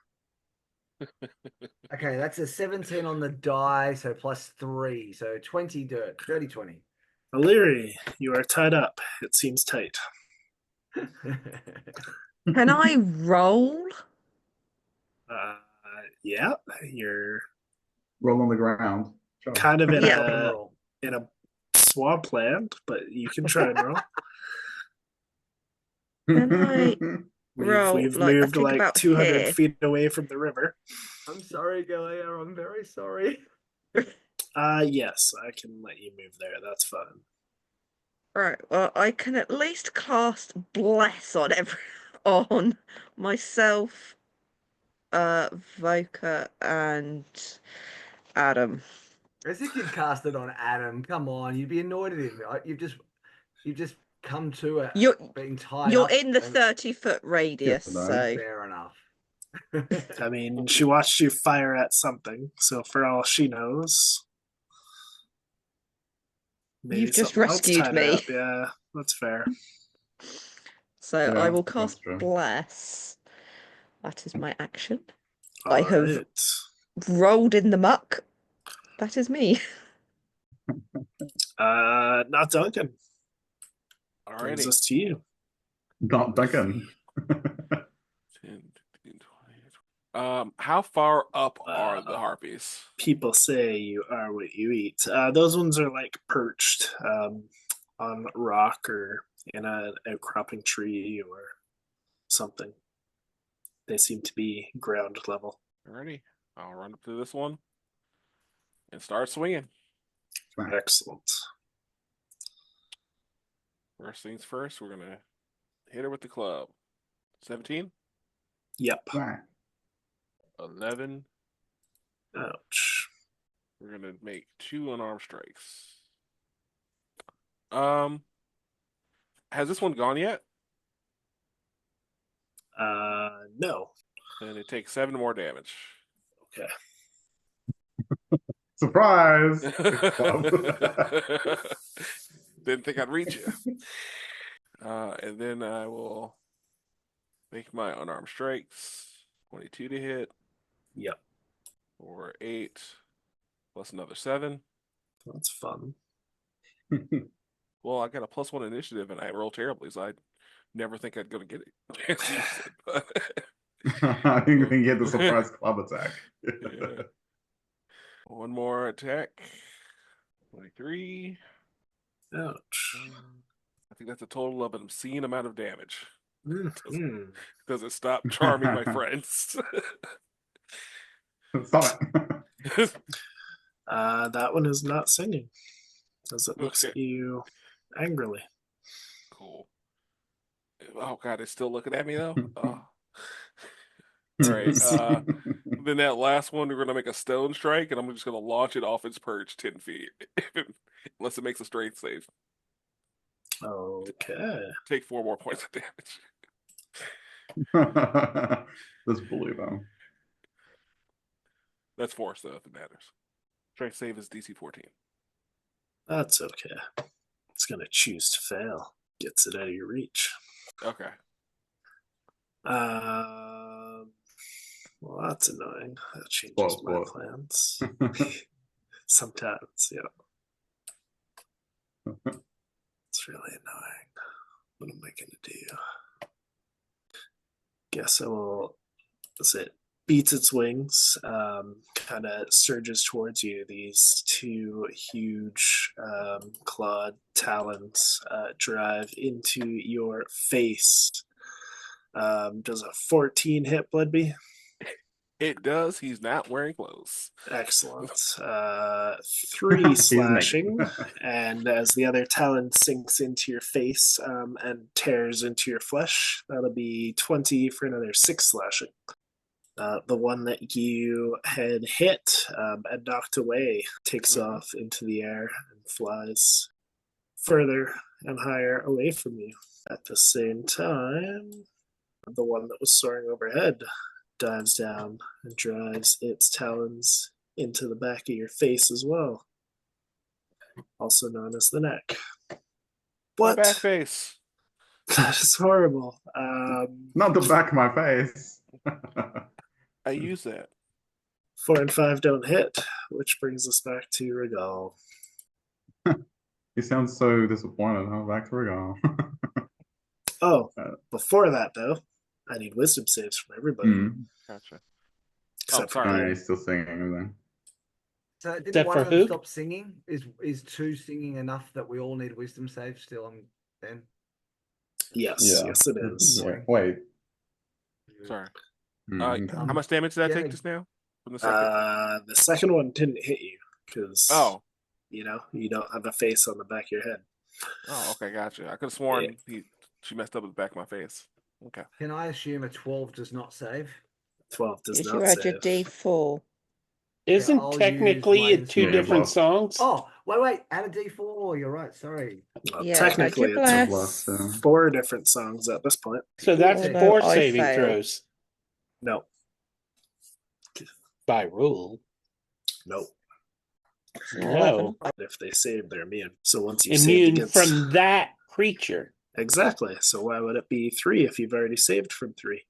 Okay, that's a 17 on the die, so plus 3. So 20 dirt. 30, 20. O'Leary, you are tied up. It seems tight. Can I roll? Yeah, you're Roll on the ground. Sure. kind of in Yeah. a swampland, but you can try and roll. Can I roll? We've Like, I moved think like about 200 here. feet away from the river. I'm sorry, Galea. I'm very sorry. Yes, I can let you move there. That's fine. Right. Well, I can at least cast bless on on myself, Voka, and Adam. As if you'd cast it on Adam. Come on, you'd be annoyed at him. You've just come to it being tied You're up. in the 30-foot radius, Yeah, so Fair enough. I mean, she watched you fire at something, so for all she knows, maybe you've just something else rescued tied her me. up. Yeah, that's fair. So Yeah, I will that's cast true. bless. That is my action. All I have right. rolled in the muck. That is me. Not Duncan. Brings Alrighty. us to you. Not Duncan. 10, 15, 20. How far up are the harpies? People say you are what you eat. Those ones are like perched on rock or in an outcropping tree or something. They seem to be ground level. Alrighty. I'll run up to this one and start swinging. Excellent. First things first, we're gonna hit her with the club. 17, Yep. Right. 11. Ouch. We're gonna make 2 unarmed strikes. Has this one gone yet? No. And it takes 7 more damage. Okay. Surprise! Didn't think I'd reach you. And then I will make my unarmed strikes. 22 to hit. Yep. Or 8 plus another 7. That's fun. Well, I got a +1 initiative and I roll terribly, so I never think I'd go to get it. I think we can get the surprise club attack. Yeah. One more attack. 23. Ouch. I think that's a total of an obscene amount of damage. Mm-hmm. Doesn't stop charming my friends. Stop it. That one is not singing as it looks Okay. at you angrily. Cool. Oh god, it's still looking at me though. Oh. All right. Then that last one, we're gonna make a stone strike, and I'm just gonna launch it off its perch 10 feet, unless it makes a strength save. Okay. Take 4 more points of damage. This bully though. That's force though, if it matters. Strength save is DC 14. That's okay. It's going to choose to fail. Gets it out of your reach. Okay. Well, that's annoying. That changes What, my what? plans. Sometimes, yeah. It's really annoying. What am I going to do? Guess I will. That's it. Beats its wings, kind of surges towards you. These two huge clawed talons drive into your face. Does a 14 hit, Bloodby? It does. He's not wearing clothes. Excellent. 3 He's slashing, naked. and as the other talon sinks into your face and tears into your flesh, that'll be 20 for another 6 slashing. The one that you had hit and knocked away takes off into the air and flies further and higher away from you. At the same time, the one that was soaring overhead dives down and drives its talons into the back of your face as well, also known as the neck. My What? back face. That is horrible. Not the back of my face. I use that. 4 and 5 don't hit, which brings us back to Regal. He sounds so disappointed. Huh? Back to Regal. Oh, before that though, I need wisdom saves from everybody. Gotcha. Except for sorry. Oh, me. he's still singing then. So didn't Except one for of them who? stop singing? Is 2 singing enough that we all need wisdom saves still on then? Yes, Yeah. yes it is. Yeah. Wait. Sorry. Okay. How much damage did I take Yeah. just now? From the second? The second one didn't hit you because Oh. you don't have a face on the back of your head. Oh, okay, gotcha. I could have sworn she messed up with the back of my face. Okay. Can I assume a 12 does not save? 12 does Did not you add your save. D4? Isn't I'll use technically my it 2 Yeah, different blast. songs? Oh, wait, add a D4. You're right. Sorry. Well, Yeah, technically, add your it's blast. Blast, 4 different songs at this point. So that's 14. 4 Although I saving fail. throws No, by rule. no. No. If they save, they're immune. So once you saved Immune against from that creature. exactly. So why would it be 3 if you've already saved from 3?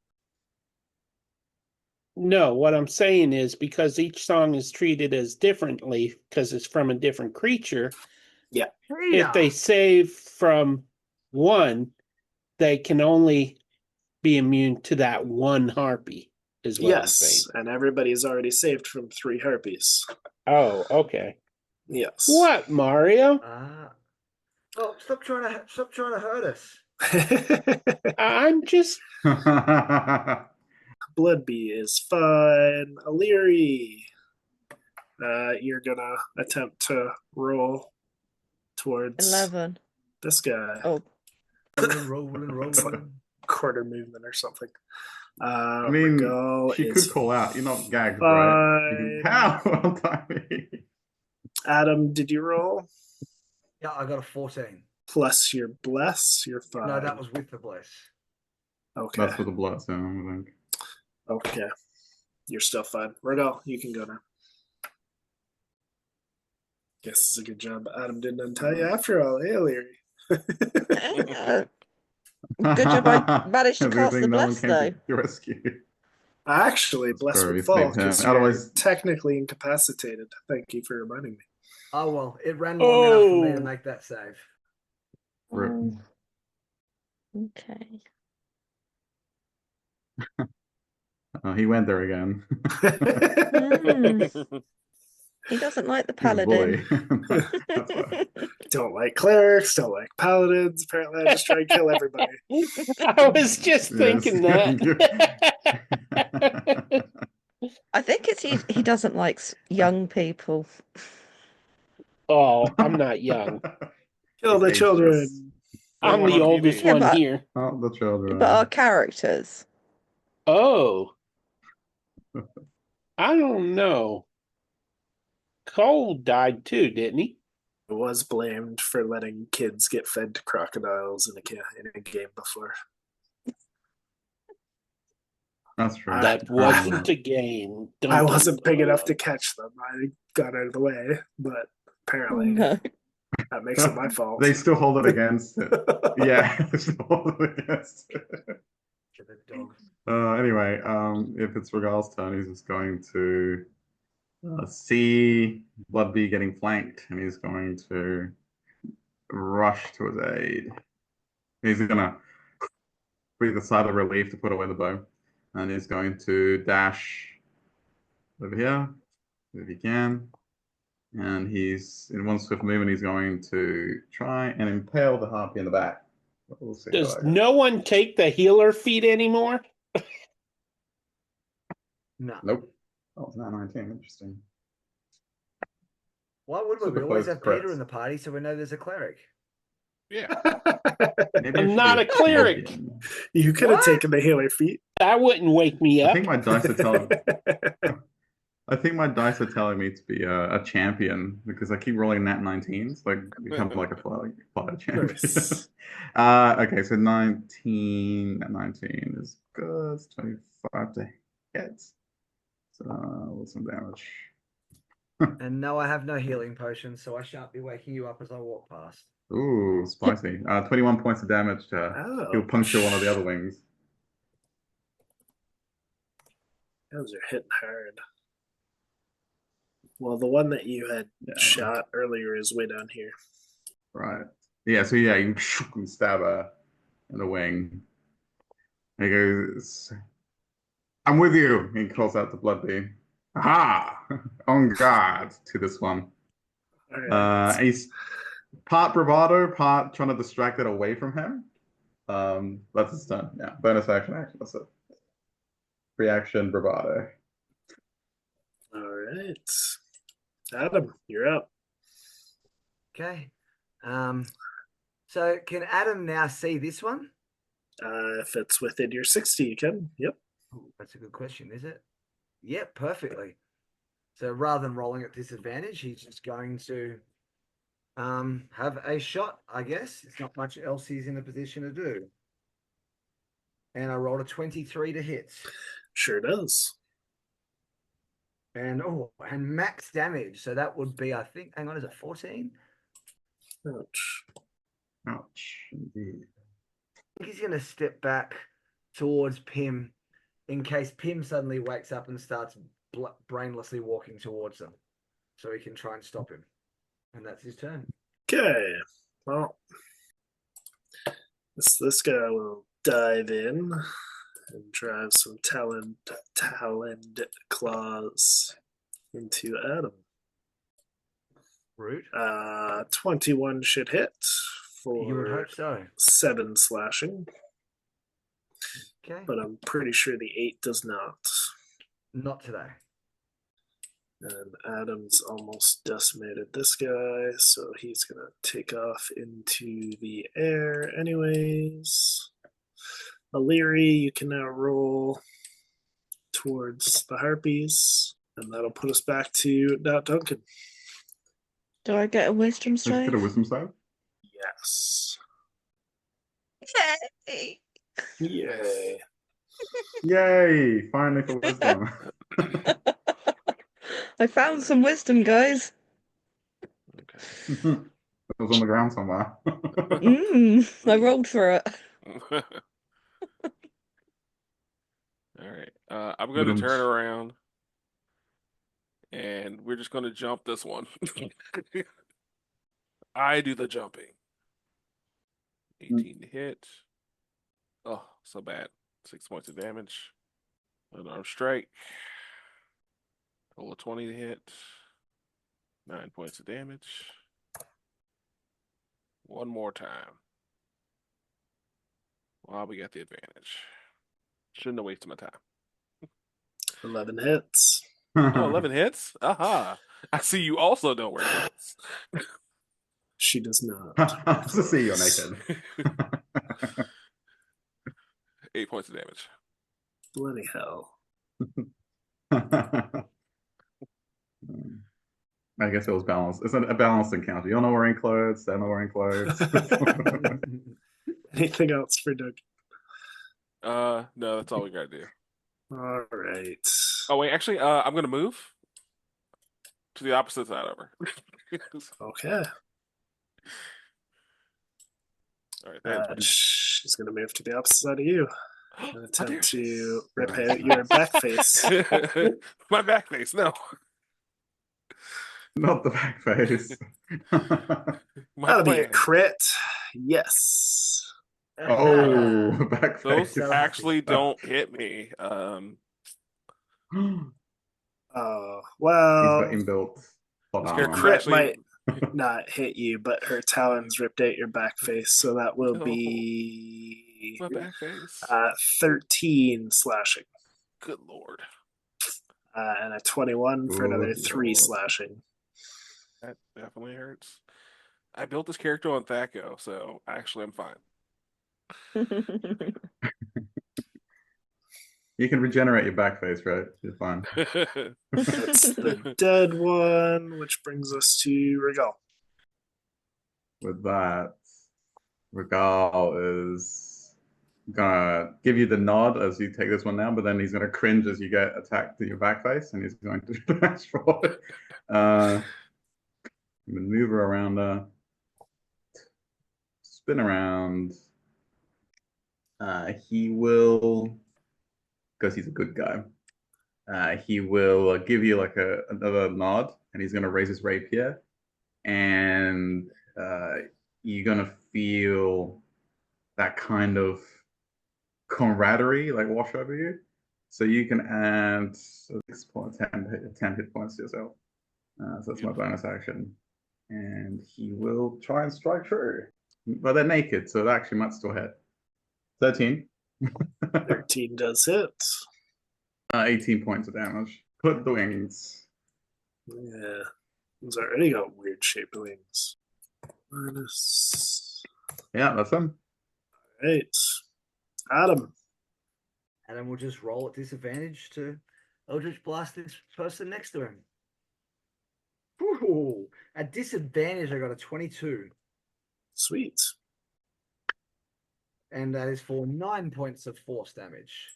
No, what I'm saying is because each song is treated as differently because it's from a different creature. Yeah. If they save from 1, they can only be immune to that 1 harpy, is what I'm saying. Yes, and everybody's already saved from 3 harpies. Oh, okay. Yes. What, Mario? Oh, stop trying to hurt us. I'm just Bloodbee is fine. Illyri, you're gonna attempt to roll towards 11. this guy. Oh, Rolling. Quarter movement or something. I mean, Regal she is could call out. You're not gagged, right? You fine. can well done. Adam, did you roll? Yeah, I got a 14. Plus your bless, you're fine. No, that was with the bless. Okay. That's for the blood sound, I think. Okay. You're still fine. Regal, you can go now. Guess it's a good job Adam didn't untell you after all, eh, Illyri? good job I managed to Good cast thing the no one bless, came though. to your rescue. Actually, bless Sorry, would fall saved him. because you're Otherwise- technically incapacitated. Thank you for reminding me. Oh, well, it ran long enough for me to Oh. make that save. Rip. Okay. Oh, he went there again. He doesn't like the He's a bully. paladin. That's why. Don't like clerics, don't like paladins. Apparently, I just try and kill everybody. I was just Yes. thinking that. I think it's he doesn't like young people. Oh, I'm not young. Kill the He's children. ageless. I'm One the on oldest TV. Yeah, one but- here. Oh, the children. But our characters. Oh. I don't know. Cole died too, didn't he? Was blamed for letting kids get fed to crocodiles in a game before. That's true. That wasn't a game. Dun, I dun, wasn't big dun. enough to catch them. I got out of the way, but apparently No. That makes it my fault. They still hold it against it. Yeah, they still hold it against it. Get the dog. Anyway, if it's Regal's turn, he's just going to see Bloodbee getting flanked, and he's going to rush to his aid. He's gonna breathe a sigh of relief to put away the bow, and he's going to dash over here if he can. And he's in one swift movement. He's going to try and impale the harpy in the back. We'll see. Does no one take the healer feat anymore? No. Nope. Oh, it's not 19. Interesting. Why would we? We Super always close have Peter crits. in the party, so we know there's a cleric. Yeah. Maybe I I'm should not be a cleric. champion. You could have What? taken the healer feat. That wouldn't wake me I up. think my dice are telling. I think my dice are telling me to be a champion because I keep rolling nat 19s, like become like a fire champion. Nice. Okay, so 19 at 19 is good. It's 25 to hit. So what's some damage? And no, I have no healing potions, so I shan't be waking you up as I walk past. Ooh, spicy. 21 points of damage to he'll puncture one of the other wings. Those are hitting hard. Well, the one that you had shot earlier is way down here. Right. Yeah, so yeah, you can stab her in the wing. He goes, I'm with you. He calls out to Bloodbee. Aha! On guard to this one. All right. He's part bravado, part trying to distract it away from him. That's his turn. Yeah, bonus action. That's it. Reaction bravado. All right. Adam, you're up. Okay. So can Adam now see this one? If it's within your 60, you can. Yep. Ooh, that's a good question, is it? Yep, perfectly. So rather than rolling at disadvantage, he's just going to have a shot, I guess. It's not much else he's in a position to do. And I rolled a 23 to hit. Sure does. And max damage. So that would be, I think, hang on, is it 14? Ouch. Ouch, indeed. I think he's going to step back towards Pim in case Pim suddenly wakes up and starts brainlessly walking towards them. So he can try and stop him. And that's his turn. Okay. Well, this guy will dive in and drive some taloned claws into Adam. Rude. 21 should hit You would for hope so. 7 slashing, Okay. but I'm pretty sure the 8 does not. Not today. And Adam's almost decimated this guy, so he's gonna take off into the air anyways. Aliri, you can now roll towards the harpies, and that'll put us back to Duncan. Do I get a wisdom Let's save? get a wisdom save. Yes. Yay! Yay. Yay! Finally for wisdom. I found some wisdom, guys. Okay. It was on the ground somewhere. I rolled for it. All right. I'm going to turn around and we're just going to jump this one. I do the jumping. 18 to hit. Oh, so bad. 6 points of damage. Unarmed strike. Roll a 20 to hit. 9 points of damage. One more time. Well, we got the advantage. Shouldn't have wasted my time. 11 hits. Oh, 11 hits? Aha. I see you also don't wear clothes. She does not. To see you're naked. 8 points of damage. Bloody hell. I guess it was balanced. It's a balanced encounter. You're not wearing clothes, they're not wearing clothes. Anything else for Duncan? No, that's all we gotta do. All right. Oh wait, actually, I'm gonna move to the opposite side over. Okay. All right, that is She's going to move to the opposite side of you my and Oh, there attempt she to is. rip out your back face. My back face, no. Not the back face. My That'll be a plan. crit. Yes. Oh, back Those face. actually don't hit me. Oh, He's got well, inbuilt plot This your character's armor. crit actually might not hit you, but her talons ripped out your back face, so that will Oh. be my back face. 13 slashing. Good lord. And a 21 for another Good 3 lord. slashing. That definitely hurts. I built this character on Thaco, so actually I'm fine. You can regenerate your back face, right? You're fine. That's the dead one, which brings us to Regal. With that, Regal is gonna give you the nod as you take this one down, but then he's gonna cringe as you get attacked to your back face, and he's going to dash forward. Maneuver around, spin around. He will, because he's a good guy. He will give you like another nod, and he's gonna raise his rapier, and you're gonna feel that kind of camaraderie like wash over you. So you can add 6 points, 10 hit points to yourself. So that's my bonus action. And he will try and strike true. But they're naked, so it actually might still hit. 13. 13 does hit. 18 points of damage. Clip the wings. Yeah. He's already got weird shaped wings. Minus. Yeah, that's him. Right. Adam. Adam will just roll at disadvantage to Eldritch Blast this person next to him. Ooh, at disadvantage, I got a 22. Sweet. And that is for 9 points of force damage.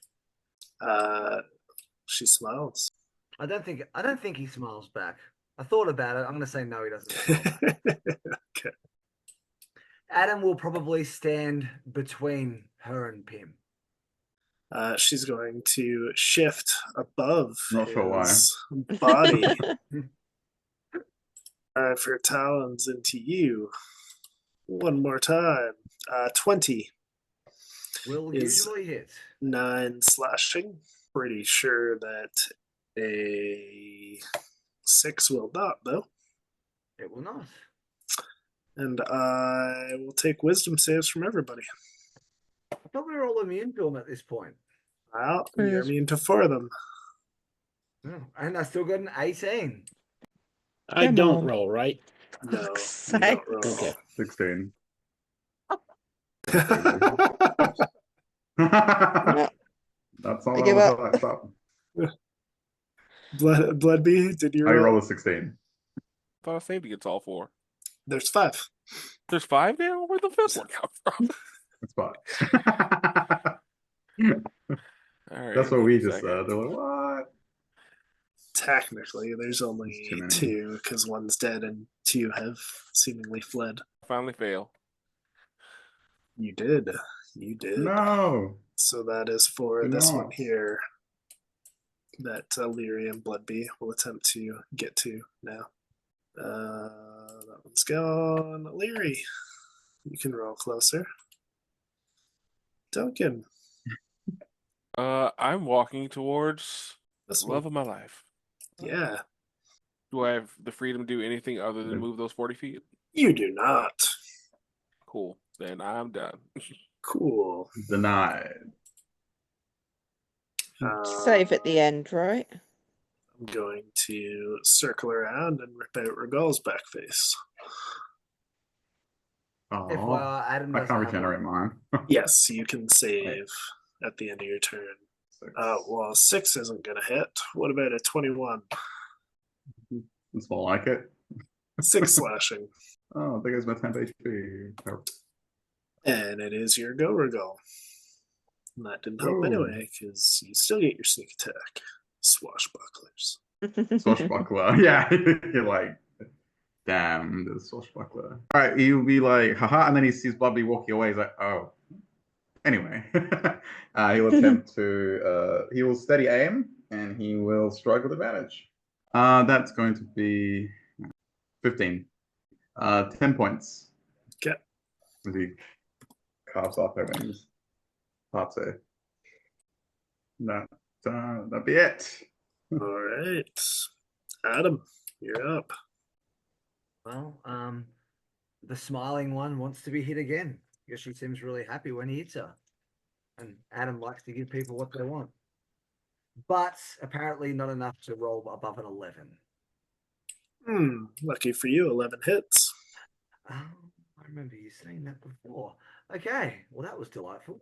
She smiles. I don't think he smiles back. I thought about it. I'm gonna say no, he doesn't smile back. Okay. Adam will probably stand between her and Pim. She's going to shift above Not sure why. his body. For talons into you. One more time. 20 Will is usually hit. 9 slashing. Pretty sure that a 6 will not, though. It will not. And I will take wisdom saves from everybody. I thought we were all immune to him at this point. Well, you're immune to 4 of them. Oh, and I still got an 18. I Come don't on. roll, right? No, Fuck's you don't sake. roll. Okay. 16. Yeah, That's all I I give was up. like that. Bloodbee, did you I roll? roll a 16. Thought I saved against all 4. There's 5. There's 5 now? Where'd the 5th one come from? It's fine. All right, That's what give we me a just second. said. They're like, what? Technically, there's There's only too many. 2 because one's dead and 2 have seemingly fled. Finally fail. You did. You did. No. So that is for Do this not. one here that Lyria and Bloodbee will attempt to get to now. That one's gone. Leary, you can roll closer. Duncan, I'm walking towards this the one. love of my life. Yeah, Do I have the freedom to do anything other than move those 40 feet? you do not. Cool. Then I'm done. Cool. Denied. Save at the end, right? I'm going to circle around and rip out Regal's back face. Oh, FYI, Adam I doesn't can't have regenerate one. mine. Yes, you can save at the end of your turn. 6. Well, 6 isn't going to hit. What about a 21? It's more like it. 6 slashing. Oh, there goes my 10 HP. Oh. And it is your go, Regal. And that didn't help Whoa. anyway, because you still get your sneak attack. Swashbucklers. Swashbuckler. Yeah, you're like damn the swashbuckler. All right, he'll be like, haha, and then he sees Bobby walking away. He's like, oh. Anyway, he'll attempt to, he will steady aim, and he will strike with advantage. That's going to be 15. 10 points. Okay. As he carves off their wings. Part 2. That'd be it. All right. Adam, you're up. Well, the smiling one wants to be hit again because she seems really happy when he hits her. And Adam likes to give people what they want. But apparently not enough to roll above an 11. Lucky for you, 11 hits. Oh, I remember you saying that before. Okay, well, that was delightful.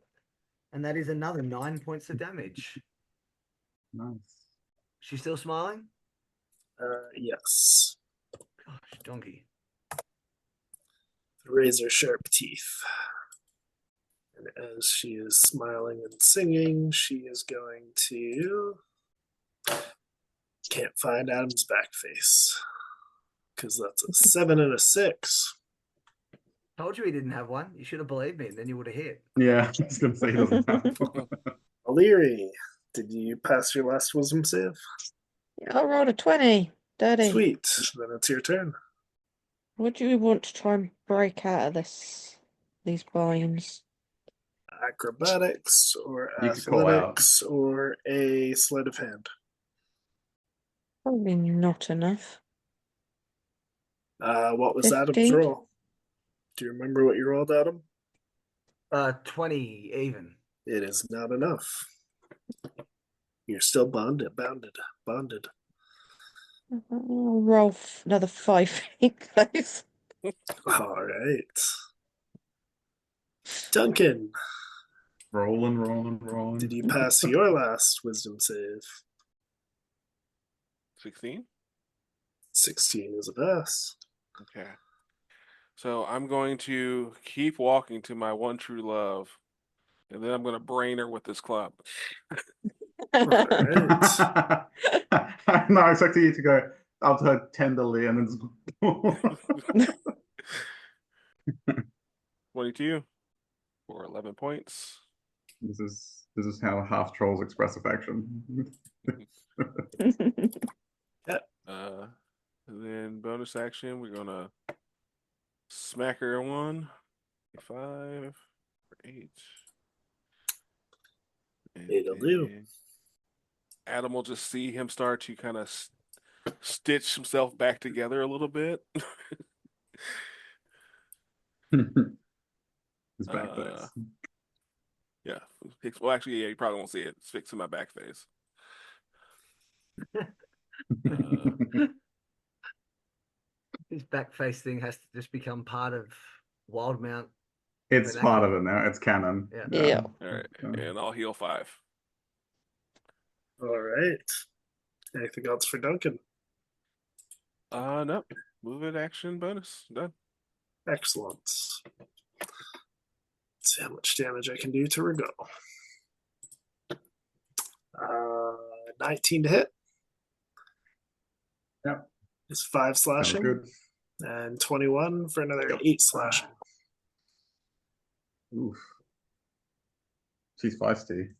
And that is another 9 points of damage. Nice. She's still smiling? Yes. Gosh, donkey. Razor sharp teeth. And as she is smiling and singing, she is going to. Can't find Adam's back face. Because that's a 7 and a 6. Told you he didn't have one. You should have believed me, and then you would have hit. Yeah, I was going to say he doesn't have one. O'Leary, did you pass your last wisdom save? I rolled a 20. Dirty. Sweet. Then it's your turn. What do you want to try and break out of these binds? Acrobatics or You could call out. athletics or a sleight of hand. Probably not enough. What was Adam's 15. roll? Do you remember what you rolled, Adam? 20 even. It is not enough. You're still bonded. I'll roll another 5 please. All right. Duncan, Rolling. did you pass your last wisdom save? 16? 16 is a pass. Okay. So I'm going to keep walking to my one true love, and then I'm going to brain her with this club. All right. I'm not expecting you to go up to her tenderly and then 22 for 11 points. This is how half trolls express affection. And then bonus action, we're gonna smack her one, 5 for 8. And It'll do. Adam will just see him start to kind of stitch himself back together a little bit. His back face. Yeah. Well, actually, yeah, you probably won't see it. It's fixing my back face. His back face thing has to just become part of Wildemount. It's part of it now. It's canon. Yeah. All right. And I'll heal 5. All right. Anything else for Duncan? No. Move it, action, bonus. Done. Excellent. Let's see how much damage I can do to Rigo. 19 to hit. Yep. Is 5 slashing. Good. And 21 for another 8 slashing. Oof. She's feisty.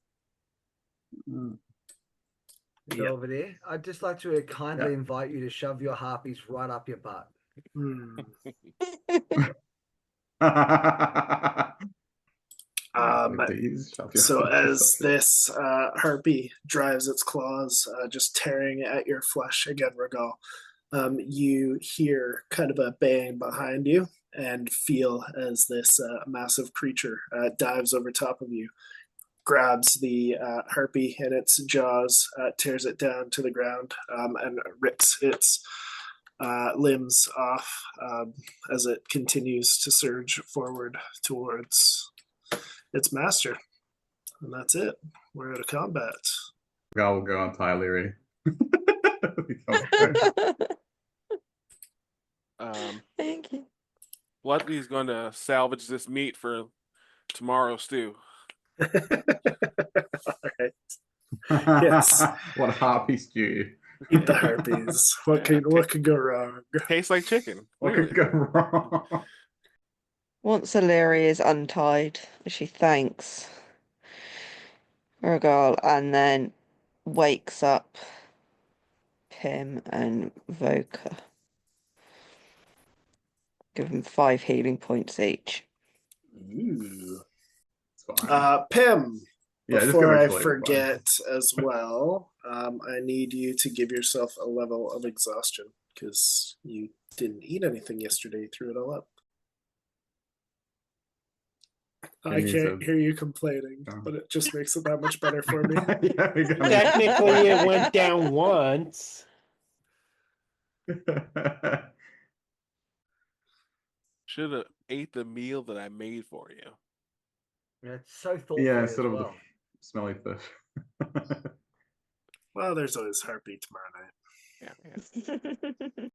Belvadere, I'd just like to kindly invite you to shove your harpies right up your butt. So as this harpy drives its claws, just tearing at your flesh again, Regal, you hear kind of a bang behind you and feel as this massive creature dives over top of you, grabs the harpy in its jaws, tears it down to the ground, and rips its limbs off as it continues to surge forward towards its master. And that's it. We're out of combat. I will go on Tyleary. Thank you. Bloodley's going to salvage this meat for tomorrow's stew. All right. Yes. What harpy stew. Eat the harpies. What Yeah, could go wrong? Tastes like chicken. What Clearly. could go wrong? Once Illyria is untied, she thanks Urgal and then wakes up Pim and Voka. Give them 5 healing points each. Ooh. It's fine. Pim, Yeah, just give before I extra fine. forget as well, I need you to give yourself a level of exhaustion because you didn't eat anything yesterday. You threw it all up. I can't hear you complaining, but it just makes it that much better for me. Yeah, we got Technically, it went down once. Should have ate the meal that I made for you. Yeah, it's so thoughtful Yeah, as instead of the well. smelly fish. Well, there's always Harpy tomorrow night. Yeah.